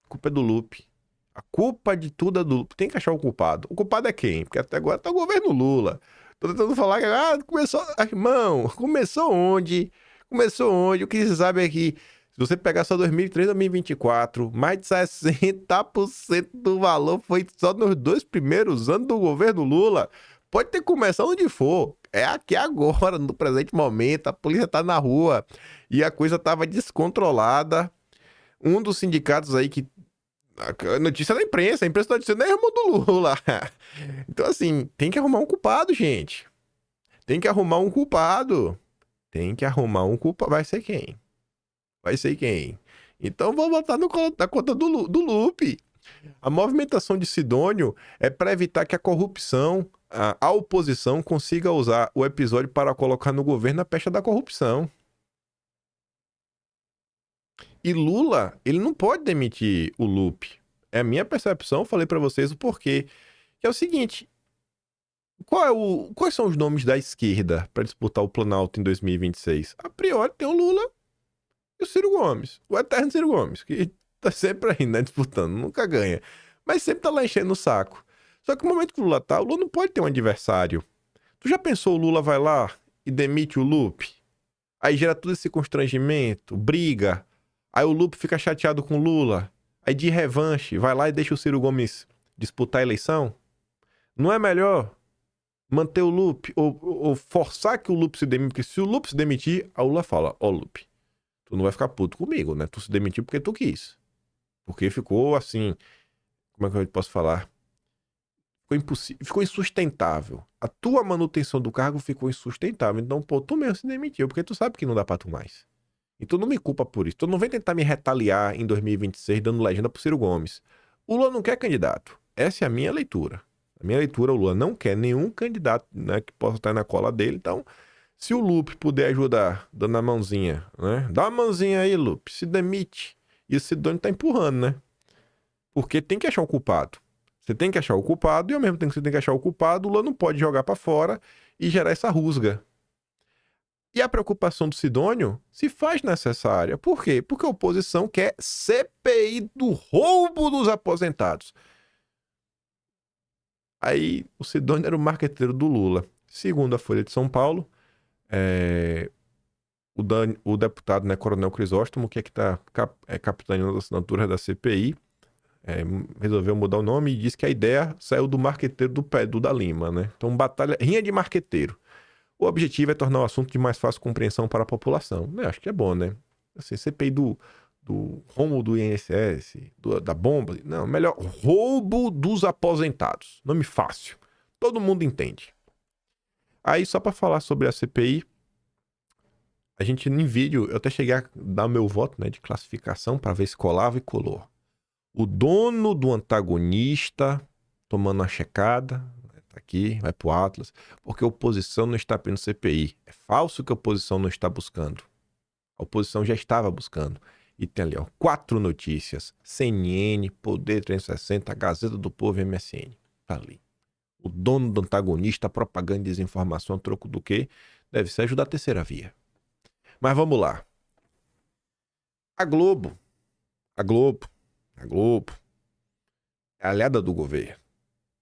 A culpa é do Lupe. A culpa de tudo é do Lupe. Tem que achar o culpado. O culpado é quem? Porque até agora tá o governo Lula. Tô tentando falar que começou... Irmão, começou onde? O que você sabe é que se você pegar só 2023 e 2024, mais de 60% do valor foi só nos 2 primeiros anos do governo Lula. Pode ter começado onde for. É aqui agora, no presente momento. A polícia tá na rua e a coisa tava descontrolada. Um dos sindicatos aí que... A notícia da imprensa. A imprensa tá dizendo, é irmão do Lula. Então, assim, tem que arrumar um culpado, gente. Tem que arrumar um culpado. Vai ser quem? Então vou botar na conta do Lupe. A movimentação de Sidônio é para evitar que a corrupção, a oposição consiga usar o episódio para colocar no governo a pecha da corrupção. E Lula, ele não pode demitir o Lupe. É a minha percepção, falei para vocês o porquê. Que é o seguinte, quais são os nomes da esquerda para disputar o Planalto em 2026? A priori tem o Lula E o Ciro Gomes, o eterno Ciro Gomes, que tá sempre aí, né, disputando, nunca ganha. Mas sempre tá lá enchendo o saco. Só que no momento que o Lula tá, o Lula não pode ter um adversário. Tu já pensou o Lula vai lá e demite o Lupe? Aí gera todo esse constrangimento, briga. Aí o Lupe fica chateado com o Lula. Aí de revanche, vai lá e deixa o Ciro Gomes disputar a eleição? Não é melhor manter o Lupe ou forçar que o Lupe se demita? Porque se o Lupe se demitir, a Lula fala, ó Lupe, tu não vai ficar puto comigo, né? Tu se demitiu porque tu quis. Porque ficou assim, como é que eu posso falar? Ficou impossível, ficou insustentável. A tua manutenção do cargo ficou insustentável. Então, pô, tu mesmo se demitiu, porque tu sabe que não dá pra tu mais. E tu não me culpa por isso. Tu não vem tentar me retaliar em 2026 dando legenda pro Ciro Gomes. O Lula não quer candidato. Essa é a minha leitura. A minha leitura, o Lula não quer nenhum candidato, né, que possa estar na cola dele. Então, se o Lupe puder ajudar, dando a mãozinha, né? Dá uma mãozinha aí, Lupe. Se demite. E o Sidônio tá empurrando, né? Porque tem que achar o culpado. Você tem que achar o culpado e ao mesmo tempo que você tem que achar o culpado, o Lula não pode jogar pra fora e gerar essa rusga. E a preocupação do Sidônio se faz necessária. Por quê? Porque a oposição quer CPI do roubo dos aposentados. Aí o Sidônio era o marqueteiro do Lula. Segundo a Folha de São Paulo, o deputado, né, Coronel Crisóstomo, que está capitaneando as assinaturas da CPI, resolveu mudar o nome e disse que a ideia saiu do marqueteiro do Pedro da Lima, né? Então, rinha de marqueteiro. O objetivo é tornar o assunto de mais fácil compreensão para a população. Eu acho que é bom, né? Assim, CPI do roubo do INSS, da bomba. Não, melhor, roubo dos aposentados. Nome fácil. Todo mundo entende. Aí, só para falar sobre a CPI, a gente, em vídeo, eu até cheguei a dar meu voto, né, de classificação para ver se colava e colou. O dono do antagonista tomando uma checada, tá aqui, vai pro Atlas, porque a oposição não está pedindo CPI. É falso que a oposição não está buscando. A oposição já estava buscando. E tem ali, ó, 4 notícias. CNN, Poder 360, Gazeta do Povo e MSN. Tá ali. O dono do antagonista, propaganda e desinformação, a troco do quê? Deve ser ajudar a terceira via. Mas vamos lá. A Globo é aliada do governo.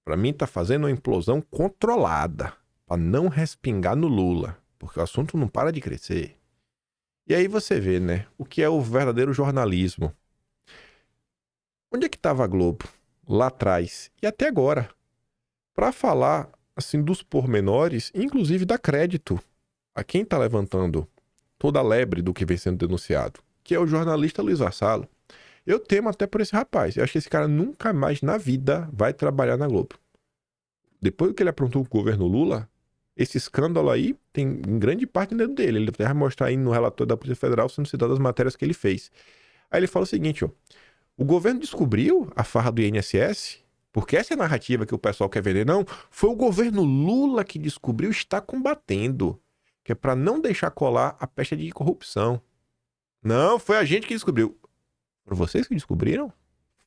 Para mim tá fazendo uma implosão controlada para não respingar no Lula, porque o assunto não para de crescer. E aí você vê, né, o que é o verdadeiro jornalismo. Onde é que tava a Globo lá atrás e até agora para falar assim dos pormenores, inclusive dar crédito a quem tá levantando toda a lebre do que vem sendo denunciado, que é o jornalista Luiz Vassalo. Eu temo até por esse rapaz. Eu acho que esse cara nunca mais na vida vai trabalhar na Globo. Depois do que ele aprontou com o governo Lula, esse escândalo aí tem em grande parte dentro dele. Ele vai mostrar aí no relatório da Polícia Federal, sendo citado as matérias que ele fez. Aí ele fala o seguinte, ó. O governo descobriu a farra do INSS, porque essa é a narrativa que o pessoal quer vender. Não, foi o governo Lula que descobriu e está combatendo. Que é para não deixar colar a pecha de corrupção. Não, foi a gente que descobriu. Foram vocês que descobriram?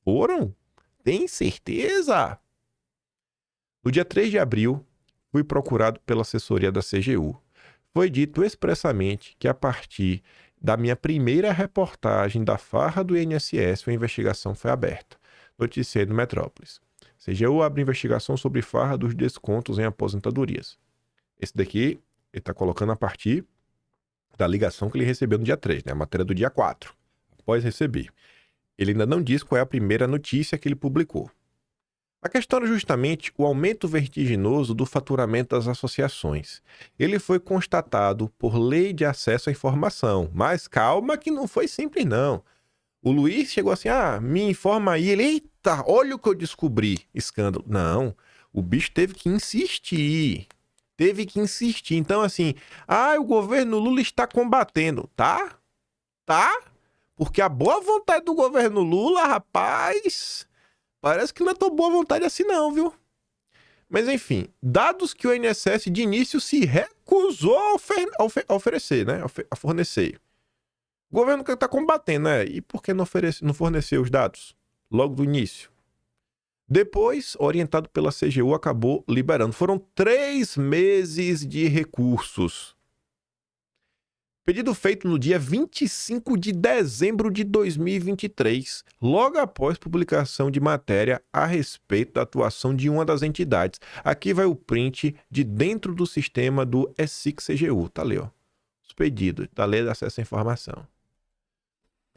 Foram? Tem certeza? No dia 3 de abril, fui procurado pela assessoria da CGU. Foi dito expressamente que a partir da minha primeira reportagem da farra do INSS, a investigação foi aberta. Noticiei no Metrópolis. CGU abre investigação sobre farra dos descontos em aposentadorias. Esse daqui, ele está colocando a partir da ligação que ele recebeu no dia 3, né? A matéria do dia 4. Após receber. Ele ainda não diz qual é a primeira notícia que ele publicou. A questão era justamente o aumento vertiginoso do faturamento das associações. Ele foi constatado por lei de acesso à informação, mas calma que não foi simples não. O Luiz chegou assim, me informa aí. Ele, eita, olha o que eu descobri, escândalo. Não, o bicho teve que insistir. Então assim, o governo Lula está combatendo, tá? Porque a boa vontade do governo Lula, rapaz, parece que não é tão boa vontade assim não, viu? Mas enfim, dados que o INSS de início se recusou a oferecer, né? A fornecer. O governo que está combatendo, né? E por que não forneceu os dados logo do início? Depois, orientado pela CGU, acabou liberando. Foram 3 meses de recursos. Pedido feito no dia 25 de dezembro de 2023, logo após publicação de matéria a respeito da atuação de uma das entidades. Aqui vai o print de dentro do sistema do ESIC-CGU. Tá ali, ó. Os pedidos. Tá ali, acesso à informação.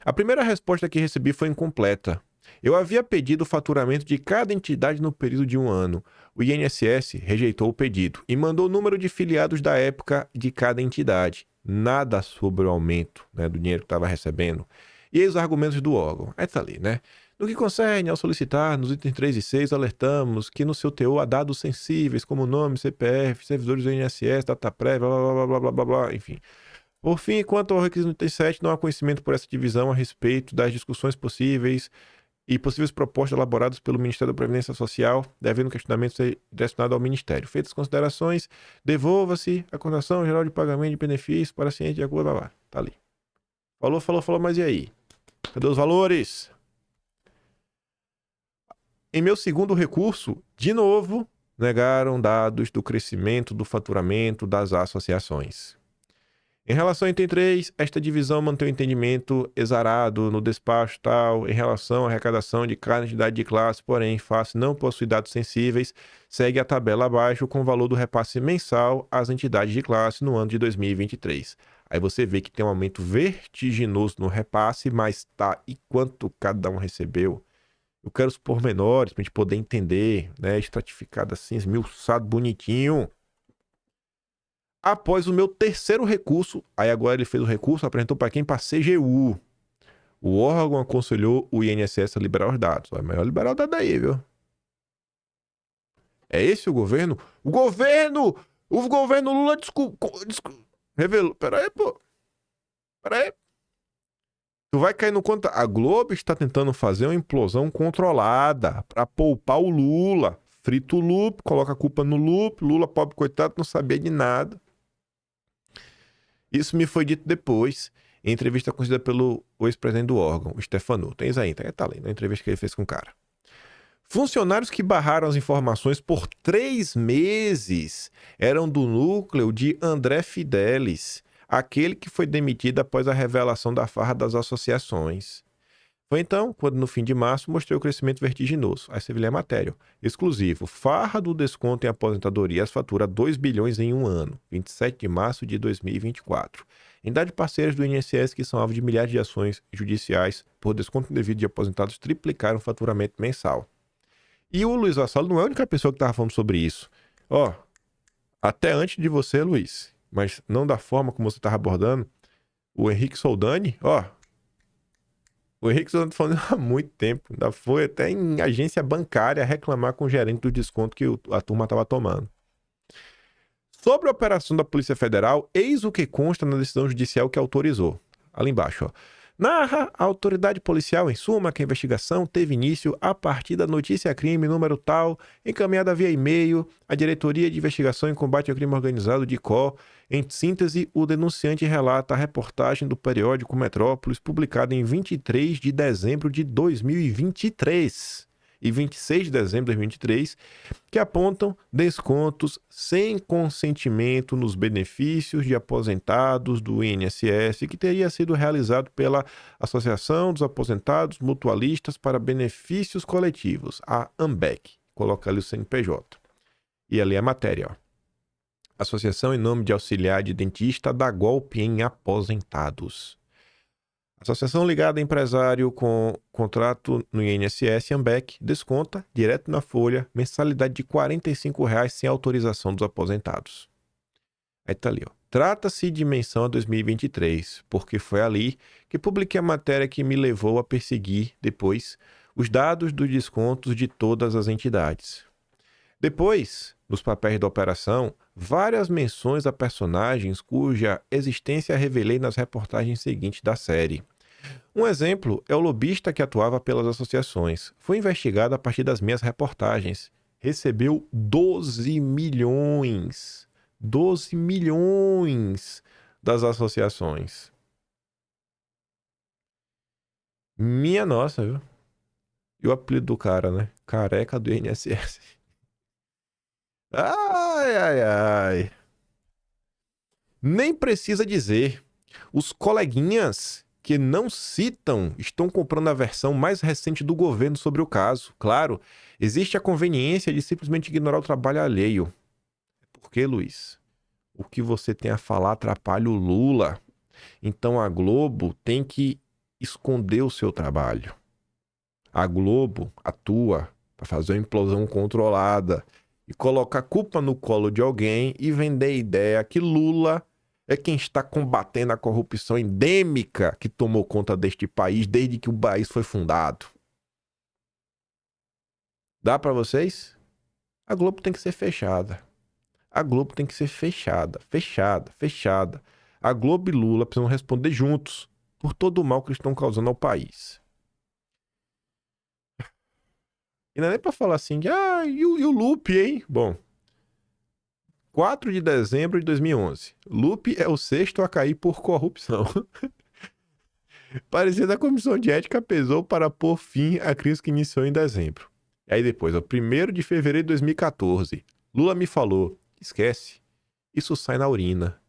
A primeira resposta que recebi foi incompleta. Eu havia pedido o faturamento de cada entidade no período de um ano. O INSS rejeitou o pedido e mandou o número de filiados da época de cada entidade. Nada sobre o aumento, né, do dinheiro que estava recebendo. E aí os argumentos do órgão. Aí tá ali, né? No que concerne ao solicitar, nos itens 3 e 6, alertamos que no seu teor há dados sensíveis como nome, CPF, servidores do INSS, data prévia, blá, blá, blá, blá, blá, blá, enfim. Por fim, quanto ao requisito 37, não há conhecimento por essa divisão a respeito das discussões possíveis e possíveis propostas elaboradas pelo Ministério da Previdência Social, devendo o questionamento ser direcionado ao Ministério. Feitas as considerações, devolva-se a condição geral de pagamento de benefícios para ciente de acordo, blá, blá. Tá ali. Falou, mas e aí? Cadê os valores? Em meu segundo recurso, de novo, negaram dados do crescimento do faturamento das associações. Em relação ao item 3, esta divisão mantém o entendimento exarado no despacho tal em relação à arrecadação de cada entidade de classe, porém, face não possuir dados sensíveis, segue a tabela abaixo com o valor do repasse mensal às entidades de classe no ano de 2023. Aí você vê que tem um aumento vertiginoso no repasse, mas tá, e quanto cada um recebeu? Eu quero os pormenores pra gente poder entender, né, estratificado assim, esmiuçado, bonitinho. Após o meu terceiro recurso, aí agora ele fez o recurso, apresentou para quem? Para a CGU. O órgão aconselhou o INSS a liberar os dados. É melhor liberar o dado aí, viu? É esse o governo? O governo Lula revelou. Pera aí, pô. Pera aí. Tu vai cair no conta. A Globo está tentando fazer uma implosão controlada para poupar o Lula. Frita o Lula, coloca a culpa no Lula, pobre coitado, não sabia de nada. Isso me foi dito depois, em entrevista concedida pelo ex-presidente do órgão, o Stefano. Tem isso aí, tá ali, na entrevista que ele fez com o cara. Funcionários que barraram as informações por 3 meses eram do núcleo de André Fidelis, aquele que foi demitido após a revelação da farra das associações. Foi então, quando no fim de março, mostrei o crescimento vertiginoso. Aí você vê a matéria. Exclusivo. Farra do desconto em aposentadorias fatura 2 bilhões em um ano. 27 de março de 2024. Entidades parceiras do INSS que são alvo de milhares de ações judiciais por desconto indevido de aposentados triplicaram o faturamento mensal. E o Luiz Vassalo não é a única pessoa que estava falando sobre isso. Ó, até antes de você, Luiz, mas não da forma como você estava abordando, o Henrique Soldani, ó, o Henrique Soldani tá falando há muito tempo, ainda foi até em agência bancária reclamar com o gerente do desconto que a turma estava tomando. Sobre a operação da Polícia Federal, eis o que consta na decisão judicial que autorizou. Ali embaixo, ó. Narra a autoridade policial, em suma, que a investigação teve início a partir da notícia-crime número tal, encaminhada via e-mail à Diretoria de Investigação e Combate ao Crime Organizado, DICO. Em síntese, o denunciante relata a reportagem do periódico Metrópolis, publicada em 23 de dezembro de 2023 e 26 de dezembro de 2023, que apontam descontos sem consentimento nos benefícios de aposentados do INSS, que teria sido realizado pela Associação dos Aposentados Mutualistas para Benefícios Coletivos, a AMBEC. Coloca ali o CNPJ. E ali a matéria, ó. Associação em nome de auxiliar de dentista dá golpe em aposentados. Associação ligada a empresário com contrato no INSS, AMBEC, desconta, direto na folha, mensalidade de R$ 45,00 sem autorização dos aposentados. Aí tá ali, ó. Trata-se de menção a 2023, porque foi ali que publiquei a matéria que me levou a perseguir, depois, os dados dos descontos de todas as entidades. Depois, nos papéis da operação, várias menções a personagens cuja existência revelei nas reportagens seguintes da série. Um exemplo é o lobista que atuava pelas associações. Foi investigado a partir das minhas reportagens. Recebeu 12 milhões. 12 milhões das associações. Minha nossa, viu? E o apelido do cara, né? Careca do INSS. Ai, ai, ai. Nem precisa dizer. Os coleguinhas que não citam estão comprando a versão mais recente do governo sobre o caso. Claro, existe a conveniência de simplesmente ignorar o trabalho alheio. Por quê, Luiz? O que você tem a falar atrapalha o Lula. Então a Globo tem que esconder o seu trabalho. A Globo atua para fazer uma implosão controlada e colocar a culpa no colo de alguém e vender a ideia que Lula é quem está combatendo a corrupção endêmica que tomou conta deste país desde que o país foi fundado. Dá para vocês? A Globo tem que ser fechada. A Globo tem que ser fechada. Fechada. A Globo e Lula precisam responder juntos por todo o mal que eles estão causando ao país. E não é nem pra falar assim, e o Lupe, hein? Bom, 4 de dezembro de 2011. Lupe é o 6º a cair por corrupção. Parecia que a comissão de ética pesou para pôr fim à crise que iniciou em dezembro. E aí depois, 1º de fevereiro de 2014. Lula me falou, esquece, isso sai na urina.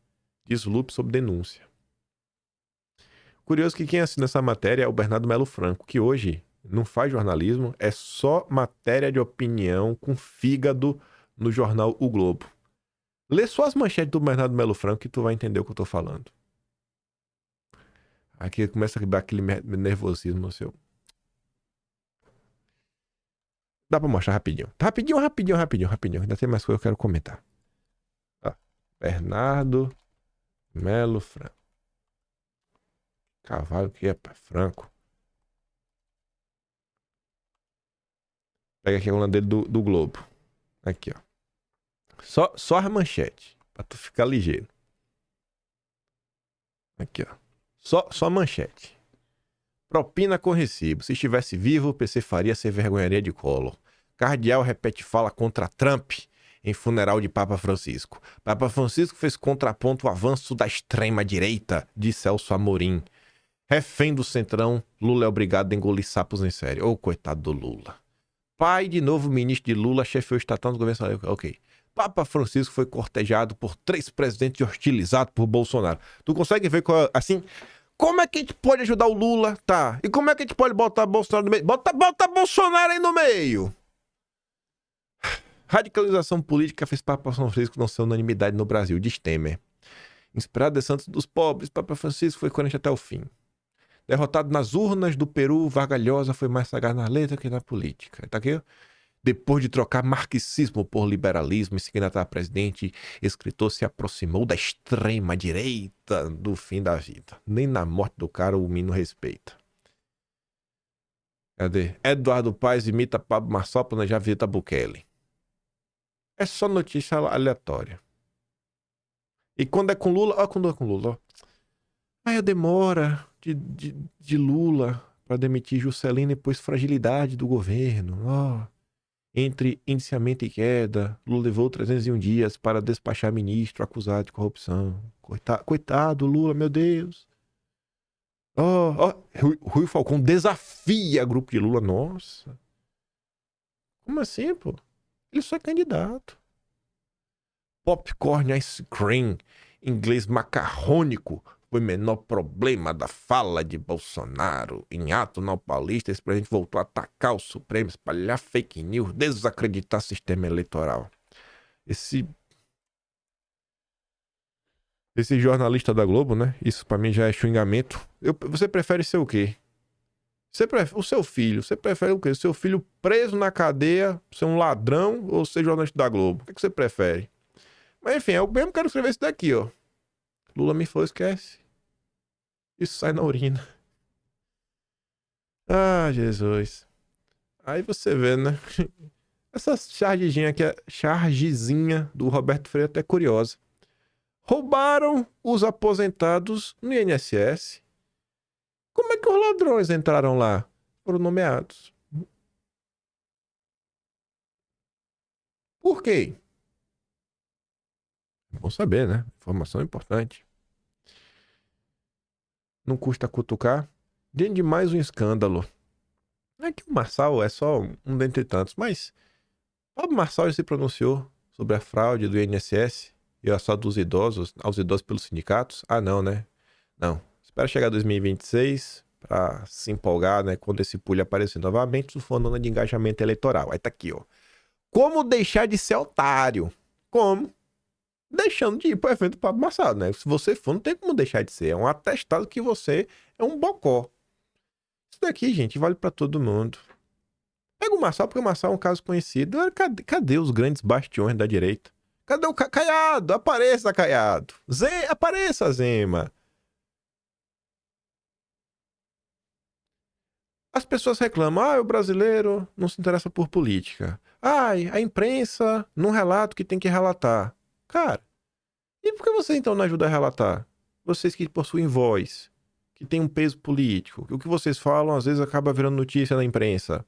Diz Lupe sob denúncia. Curioso que quem assina essa matéria é o Bernardo Melo Franco, que hoje não faz jornalismo, é só matéria de opinião com fígado no jornal O Globo. Lê só as manchetes do Bernardo Melo Franco que tu vai entender o que eu tô falando. Aqui começa a dar aquele nervosismo no seu. Dá pra mostrar rapidinho. Rapidinho. Ainda tem mais coisa que eu quero comentar. Bernardo Melo Franco. Cavalo que é Franco. Pega aqui a coluna dele do Globo. Aqui, ó. Só a manchete. Pra tu ficar ligeiro. Aqui, ó. Só a manchete. Propina com recibo. Se estivesse vivo, o PC faria sem vergonharia de Collor. Cardeal repete fala contra Trump em funeral de Papa Francisco. Papa Francisco fez contraponto ao avanço da extrema-direita, de Celso Amorim. Refém do Centrão, Lula é obrigado a engolir sapos em série. Ô, coitado do Lula. Pai de novo ministro de Lula, chefiou o estatão do governo. Ok. Papa Francisco foi cortejado por 3 presidentes hostilizados por Bolsonaro. Tu consegue ver, assim, como é que a gente pode ajudar o Lula? Tá. E como é que a gente pode botar Bolsonaro no meio? Bota Bolsonaro aí no meio. Radicalização política fez Papa Francisco não ser unanimidade no Brasil, diz Temer. Inspirado de Santos dos Pobres, Papa Francisco foi coerente até o fim. Derrotado nas urnas do Peru, Vargas Llosa foi mais sagaz na letra que na política. Tá aqui? Depois de trocar marxismo por liberalismo e se candidatar a presidente, escritor se aproximou da extrema-direita do fim da vida. Nem na morte do cara o menino respeita. Cadê? Eduardo Paes imita Pablo Marçal para já visita Bukele. É só notícia aleatória. E quando é com Lula, ó. Aí a demora de Lula para demitir Juscelino e depois fragilidade do governo. Ó. Entre indiciamento e queda, Lula levou 301 dias para despachar ministro acusado de corrupção. Coitado, Lula, meu Deus. Rui Falcão desafia grupo de Lula. Nossa. Como assim, pô? Ele só é candidato. Popcorn ice cream, inglês macarrônico, foi o menor problema da fala de Bolsonaro. Em ato na Paulista, esse presidente voltou a atacar o Supremo, espalhar fake news, desacreditar o sistema eleitoral. Esse jornalista da Globo, né? Isso pra mim já é xingamento. Você prefere ser o quê? O seu filho, você prefere o quê? Seu filho preso na cadeia, ser um ladrão ou ser jornalista da Globo? O que você prefere? Mas enfim, eu mesmo quero escrever isso daqui, ó. Lula me falou, esquece. Isso sai na urina. Ah, Jesus. Aí você vê, né? Essa chargezinha aqui, chargezinha do Roberto Freire é até curiosa. Roubaram os aposentados no INSS. Como é que os ladrões entraram lá? Foram nomeados. Por quê? Bom saber, né? Informação importante. Não custa cutucar. Dentro de mais um escândalo. Não é que o Marçal é só um dentre tantos, mas Pablo Marçal já se pronunciou sobre a fraude do INSS e a só dos idosos, aos idosos pelos sindicatos. Ah, não, né? Não. Espera chegar 2026 pra se empolgar, né? Quando esse pulho aparecer novamente, surfando de engajamento eleitoral. Aí tá aqui, ó. Como deixar de ser otário? Como? Deixando de ir pro evento do Pablo Marçal, né? Se você for, não tem como deixar de ser. É um atestado que você é um bocó. Isso daqui, gente, vale pra todo mundo. Pega o Marçal, porque o Marçal é um caso conhecido. Cadê os grandes bastiões da direita? Cadê o Caiado? Apareça, Caiado. Apareça, Zema. As pessoas reclamam, o brasileiro não se interessa por política. A imprensa não relata o que tem que relatar. Cara, e por que você então não ajuda a relatar? Vocês que possuem voz, que têm um peso político, o que vocês falam às vezes acaba virando notícia na imprensa.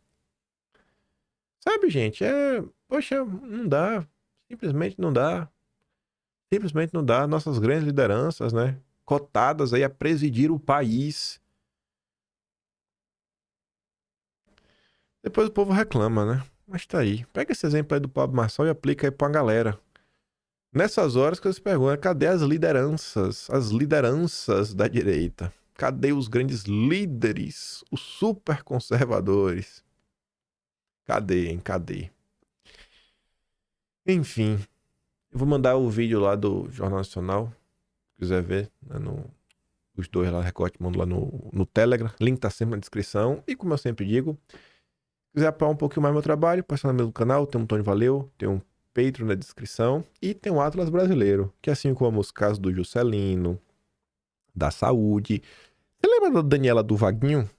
Sabe, gente, poxa, não dá. Simplesmente não dá. Simplesmente não dá. Nossas grandes lideranças, né? Cotadas aí a presidir o país. Depois o povo reclama, né? Mas tá aí. Pega esse exemplo aí do Pablo Marçal e aplica aí pra galera. Nessas horas que eu se pergunto, cadê as lideranças? As lideranças da direita? Cadê os grandes líderes? Os super conservadores? Cadê, hein? Cadê? Enfim. Eu vou mandar o vídeo lá do Jornal Nacional. Se quiser ver, né, os dois lá, recorte, mando lá no Telegram. Link tá sempre na descrição. E como eu sempre digo, se quiser apoiar um pouquinho mais meu trabalho, passa no meu canal, tem um Tony Valeu, tem um Patreon na descrição e tem um Atlas Brasileiro, que assim como os casos do Juscelino, da Saúde. Você lembra da Daniela do Vaguinho?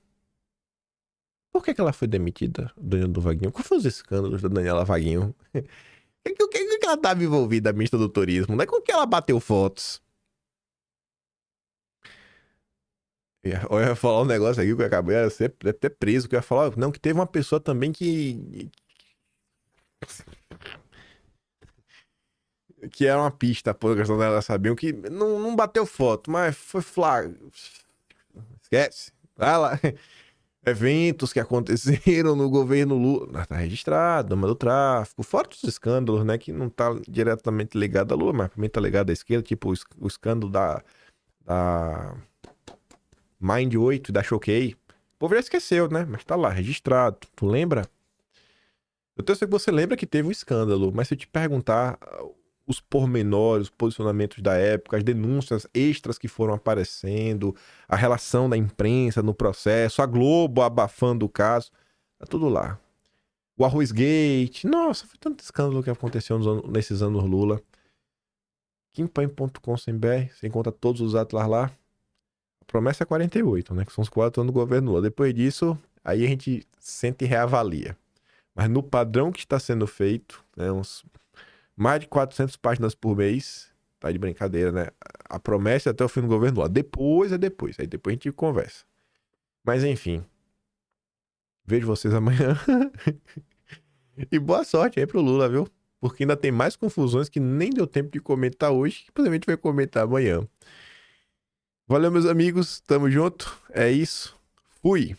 Por que ela foi demitida, Daniela do Vaguinho? Qual foi os escândalos da Daniela Vaguinho? O que ela estava envolvida, a ministra do Turismo, né? Com que ela bateu fotos? Eu ia falar um negócio aqui que eu acabei de ser até preso, que eu ia falar, não, que teve uma pessoa também que era uma pista, pô, a questão dela sabiam que não bateu foto, mas foi flag. Esquece. Vai lá. Eventos que aconteceram no governo Lula. Tá registrado, dama do tráfico. Fora os escândalos, né? Que não tá diretamente ligado a Lula, mas também tá ligado à esquerda, tipo o escândalo da Mind 8, da Choquei. O povo já esqueceu, né? Mas tá lá, registrado. Tu lembra? Eu tenho certeza que você lembra que teve um escândalo, mas se eu te perguntar os pormenores, os posicionamentos da época, as denúncias extras que foram aparecendo, a relação da imprensa no processo, a Globo abafando o caso, tá tudo lá. O Arroz Gate, nossa, foi tanto escândalo que aconteceu nesses anos Lula. Kimpan.com.br, você encontra todos os atlas lá. A promessa é 48, né, que são os 4 anos do governo Lula. Depois disso, aí a gente sente e reavalia. Mas no padrão que está sendo feito, né, mais de 400 páginas por mês, tá de brincadeira, né? A promessa é até o fim do governo lá. Depois é depois. Aí depois a gente conversa. Mas enfim. Vejo vocês amanhã. E boa sorte aí pro Lula, viu? Porque ainda tem mais confusões que nem deu tempo de comentar hoje, que possivelmente vai comentar amanhã. Valeu, meus amigos. Tamo junto. É isso. Fui.